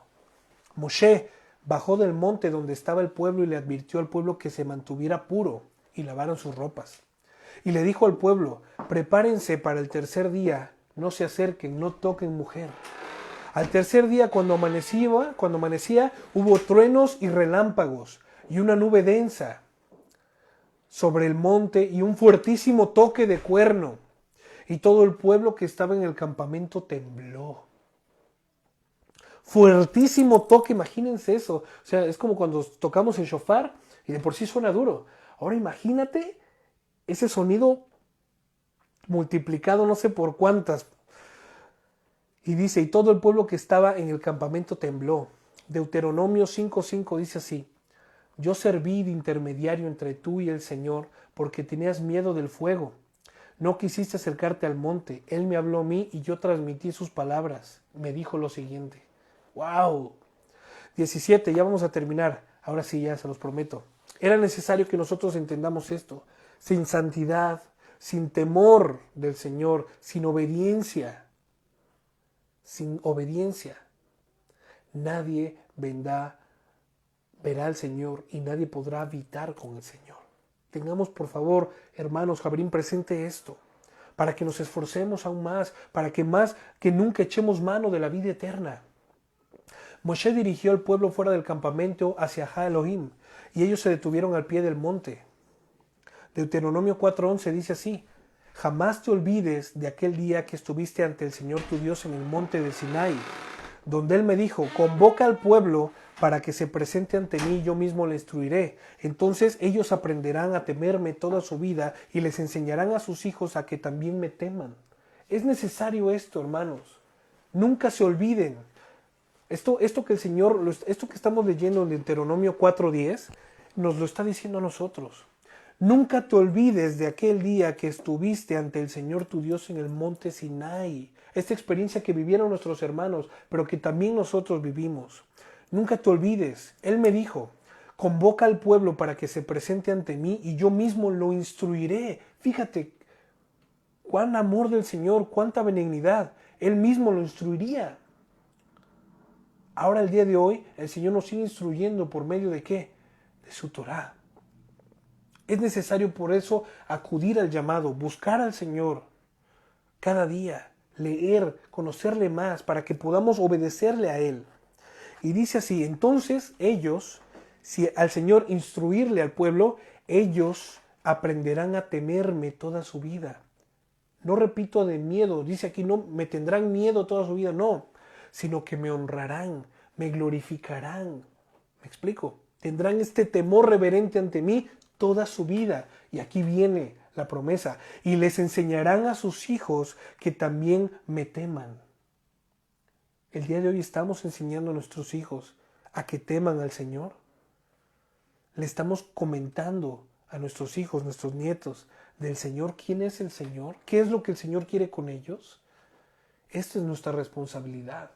Moshe bajó del monte donde estaba el pueblo y le advirtió al pueblo que se mantuviera puro y lavaron sus ropas. Y le dijo al pueblo, prepárense para el tercer día, no se acerquen, no toquen mujer. Al tercer día, cuando amanecía, hubo truenos y relámpagos y una nube densa sobre el monte y un fuertísimo toque de cuerno. Y todo el pueblo que estaba en el campamento tembló. Fuertísimo toque, imagínense eso. O sea, es como cuando tocamos el shofar y de por sí suena duro. Ahora imagínate ese sonido multiplicado no sé por cuántas. Y dice, y todo el pueblo que estaba en el campamento tembló. Deuteronomio 5:5 dice así, yo serví de intermediario entre tú y el Señor porque tenías miedo del fuego. No quisiste acercarte al monte. Él me habló a mí y yo transmití sus palabras. Me dijo lo siguiente. ¡Wow! 17, ya vamos a terminar. Ahora sí, ya se los prometo. Era necesario que nosotros entendamos esto. Sin santidad, sin temor del Señor, sin obediencia, nadie verá al Señor y nadie podrá habitar con el Señor. Tengamos, por favor, hermanos, Jabrín, presente esto, para que nos esforcemos aún más, para que más que nunca echemos mano de la vida eterna. Moshe dirigió al pueblo fuera del campamento hacia Ha Elohim, y ellos se detuvieron al pie del monte. Deuteronomio 4:11 dice así, jamás te olvides de aquel día que estuviste ante el Señor tu Dios en el monte de Sinai, donde Él me dijo, convoca al pueblo para que se presente ante mí y yo mismo le instruiré. Entonces ellos aprenderán a temerme toda su vida y les enseñarán a sus hijos a que también me teman. Es necesario esto, hermanos. Nunca se olviden. Esto que el Señor, esto que estamos leyendo en Deuteronomio 4:10, nos lo está diciendo a nosotros. Nunca te olvides de aquel día que estuviste ante el Señor tu Dios en el monte Sinai. Esta experiencia que vivieron nuestros hermanos, pero que también nosotros vivimos. Nunca te olvides. Él me dijo, convoca al pueblo para que se presente ante mí y yo mismo lo instruiré. Fíjate, cuán amor del Señor, cuánta benignidad. Él mismo lo instruiría. Ahora, el día de hoy, el Señor nos sigue instruyendo por medio de ¿qué? De su Torá. Es necesario por eso acudir al llamado, buscar al Señor cada día, leer, conocerle más, para que podamos obedecerle a Él. Y dice así, entonces ellos, si al Señor instruirle al pueblo, ellos aprenderán a temerme toda su vida. No repito de miedo, dice aquí, no me tendrán miedo toda su vida, no, sino que me honrarán, me glorificarán. ¿Me explico? Tendrán este temor reverente ante mí toda su vida. Y aquí viene la promesa. Y les enseñarán a sus hijos que también me teman. El día de hoy estamos enseñando a nuestros hijos a que teman al Señor. Le estamos comentando a nuestros hijos, nuestros nietos, del Señor. ¿Quién es el Señor? ¿Qué es lo que el Señor quiere con ellos? Esta es nuestra responsabilidad.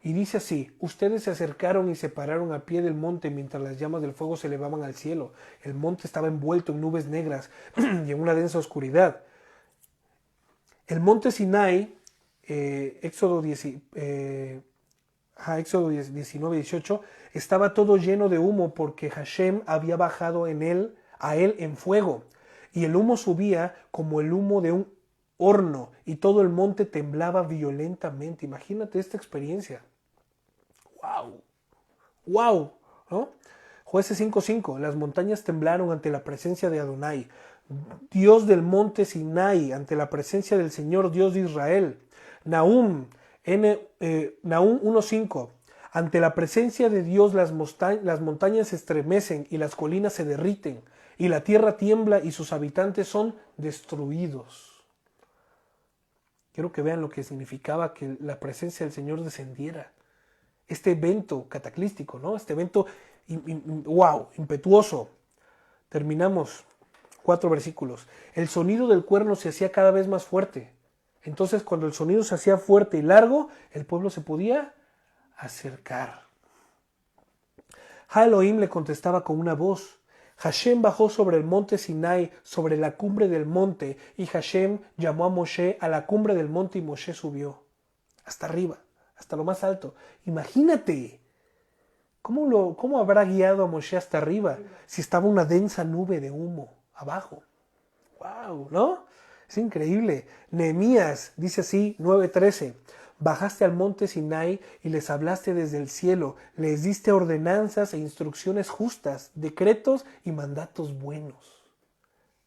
Y dice así, ustedes se acercaron y se pararon a pie del monte mientras las llamas del fuego se elevaban al cielo. El monte estaba envuelto en nubes negras y en una densa oscuridad. El monte Sinai, Éxodo 19:18, estaba todo lleno de humo porque Hashem había bajado a él en fuego. Y el humo subía como el humo de un horno y todo el monte temblaba violentamente. Imagínate esta experiencia. ¡Wow! ¡Wow! ¿no? Jueces 5:5, las montañas temblaron ante la presencia de Adonai, Dios del monte Sinai, ante la presencia del Señor Dios de Israel. Nahum 1:5, ante la presencia de Dios las montañas se estremecen y las colinas se derriten, y la tierra tiembla y sus habitantes son destruidos. Quiero que vean lo que significaba que la presencia del Señor descendiera. Este evento cataclístico, ¿no? Este evento, wow, impetuoso. Terminamos 4 versículos. El sonido del cuerno se hacía cada vez más fuerte. Entonces, cuando el sonido se hacía fuerte y largo, el pueblo se podía acercar. Ha-Elohim le contestaba con una voz. Hashem bajó sobre el monte Sinai, sobre la cumbre del monte, y Hashem llamó a Moshe a la cumbre del monte y Moshe subió hasta arriba, hasta lo más alto. Imagínate, ¿cómo habrá guiado a Moshe hasta arriba si estaba una densa nube de humo abajo? ¡Wow! ¿No? Es increíble. Nehemías dice así, 9:13. Bajaste al monte Sinai y les hablaste desde el cielo, les diste ordenanzas e instrucciones justas, decretos y mandatos buenos.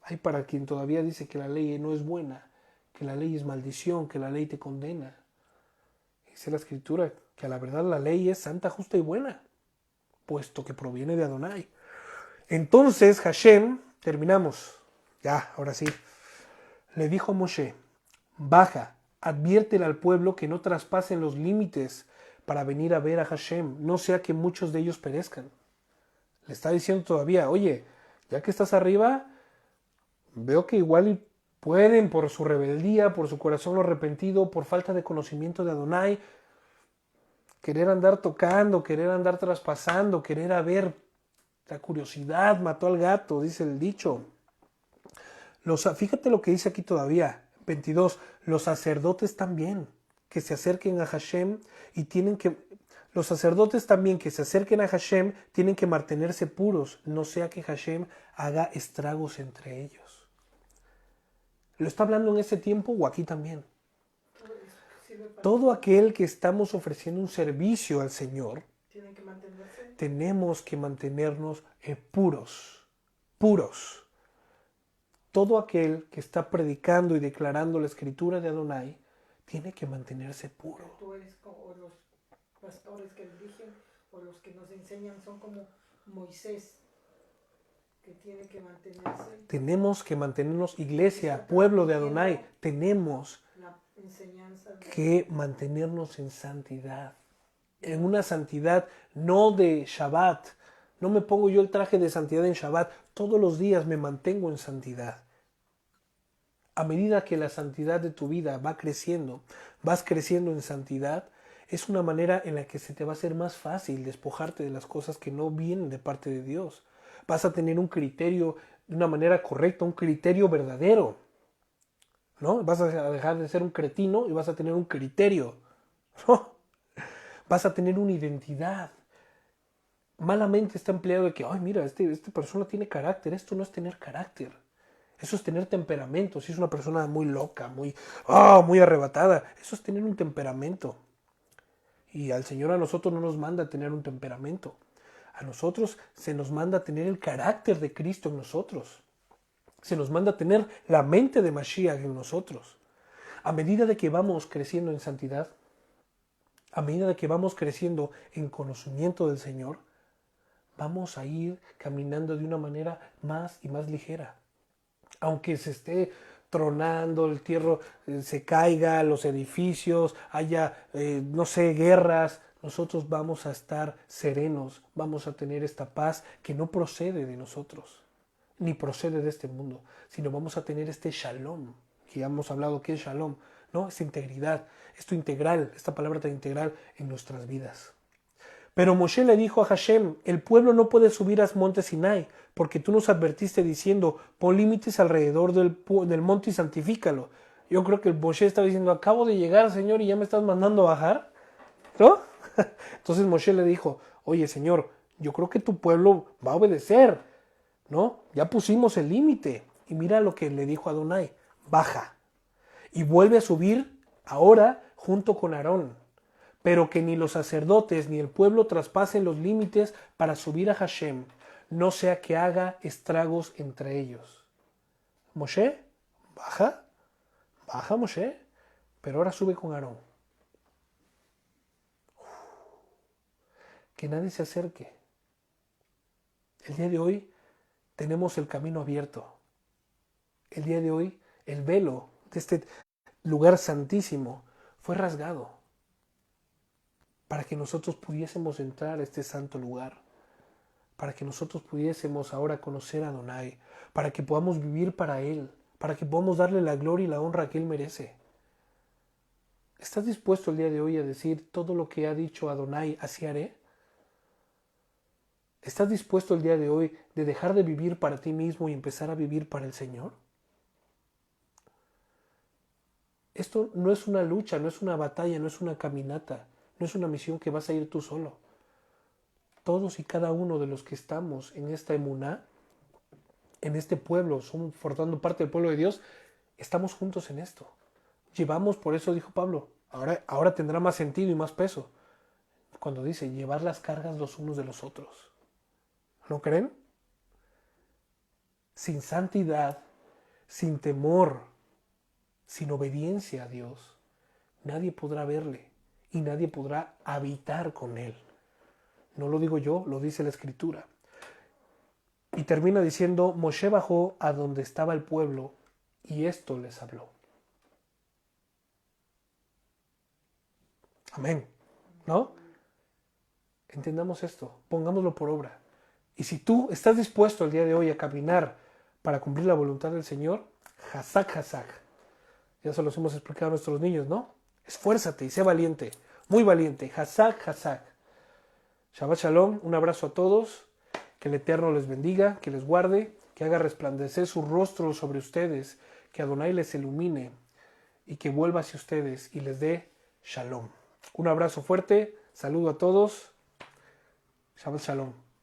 Hay para quien todavía dice que la ley no es buena, que la ley es maldición, que la ley te condena. Dice la Escritura que a la verdad la ley es santa, justa y buena, puesto que proviene de Adonai. Entonces Hashem, terminamos, ya, ahora sí, le dijo a Moshe, baja, adviértele al pueblo que no traspasen los límites para venir a ver a Hashem, no sea que muchos de ellos perezcan. Le está diciendo todavía, oye, ya que estás arriba, veo que igual pueden por su rebeldía, por su corazón arrepentido, por falta de conocimiento de Adonai, querer andar tocando, querer andar traspasando, querer a ver. La curiosidad mató al gato, dice el dicho. Fíjate lo que dice aquí todavía. 22. Los sacerdotes también que se acerquen a Hashem los sacerdotes también que se acerquen a Hashem tienen que mantenerse puros, no sea que Hashem haga estragos entre ellos. ¿Lo está hablando en ese tiempo o aquí también? Todo aquel que estamos ofreciendo un servicio al Señor, tenemos que mantenernos puros. Todo aquel que está predicando y declarando la escritura de Adonai tiene que mantenerse puro. Tú eres como los pastores que dirigen o los que nos enseñan son como Moisés, que tiene que mantenerse. Tenemos que mantenernos, iglesia, pueblo de Adonai, tenemos que mantenernos en santidad. En una santidad no de Shabbat. No me pongo yo el traje de santidad en Shabbat. Todos los días me mantengo en santidad. A medida que la santidad de tu vida va creciendo, vas creciendo en santidad, es una manera en la que se te va a hacer más fácil despojarte de las cosas que no vienen de parte de Dios. Vas a tener un criterio de una manera correcta, un criterio verdadero, ¿no? Vas a dejar de ser un cretino y vas a tener un criterio, ¿no? Vas a tener una identidad. Malamente está empleado de que, ay, mira, esta persona tiene carácter. Esto no es tener carácter. Eso es tener temperamento. Si es una persona muy loca, muy arrebatada, eso es tener un temperamento. Y al Señor a nosotros no nos manda a tener un temperamento. A nosotros se nos manda a tener el carácter de Cristo en nosotros. Se nos manda a tener la mente de Mashiach en nosotros. A medida de que vamos creciendo en santidad, a medida de que vamos creciendo en conocimiento del Señor, vamos a ir caminando de una manera más y más ligera. Aunque se esté tronando, el tierra se caiga, los edificios, haya, guerras, nosotros vamos a estar serenos, vamos a tener esta paz que no procede de nosotros, ni procede de este mundo, sino vamos a tener este shalom, que ya hemos hablado que es shalom, ¿no? Esta integridad, esto integral, esta palabra tan integral en nuestras vidas. Pero Moshe le dijo a Hashem, el pueblo no puede subir al monte Sinai, porque tú nos advertiste diciendo, pon límites alrededor del monte y santifícalo. Yo creo que el Moshe estaba diciendo, acabo de llegar, Señor, y ya me estás mandando a bajar, ¿no? Entonces Moshe le dijo, oye, Señor, yo creo que tu pueblo va a obedecer, ¿no? Ya pusimos el límite. Y mira lo que le dijo a Adonai, baja y vuelve a subir ahora junto con Aarón. pero que ni los sacerdotes ni el pueblo traspasen los límites para subir a Hashem, no sea que haga estragos entre ellos. Moshe, baja Moshe, pero ahora sube con Aarón. Que nadie se acerque. El día de hoy tenemos el camino abierto. El día de hoy el velo de este lugar santísimo fue rasgado para que nosotros pudiésemos entrar a este santo lugar, para que nosotros pudiésemos ahora conocer a Adonai, para que podamos vivir para Él, para que podamos darle la gloria y la honra que Él merece. ¿Estás dispuesto el día de hoy a decir todo lo que ha dicho Adonai, así haré? ¿Estás dispuesto el día de hoy de dejar de vivir para ti mismo y empezar a vivir para el Señor? Esto no es una lucha, no es una batalla, no es una caminata, no es una misión que vas a ir tú solo. Todos y cada uno de los que estamos en esta emuná, en este pueblo, somos formando parte del pueblo de Dios, estamos juntos en esto. Llevamos, por eso dijo Pablo, ahora tendrá más sentido y más peso, cuando dice llevar las cargas los unos de los otros. ¿No creen? Sin santidad, sin temor, sin obediencia a Dios, nadie podrá verle y nadie podrá habitar con Él. No lo digo yo, lo dice la Escritura. Y termina diciendo, Moshe bajó a donde estaba el pueblo y esto les habló. Amén. ¿No? Entendamos esto, pongámoslo por obra. Y si tú estás dispuesto el día de hoy a caminar para cumplir la voluntad del Señor, hazak, hazak. Ya se los hemos explicado a nuestros niños, ¿no? Esfuérzate y sé valiente, muy valiente. Hazak, hazak. Shabbat Shalom, un abrazo a todos. Que el Eterno les bendiga, que les guarde, que haga resplandecer su rostro sobre ustedes, que Adonai les ilumine y que vuelva hacia ustedes y les dé Shalom. Un abrazo fuerte, saludo a todos. Shabbat Shalom.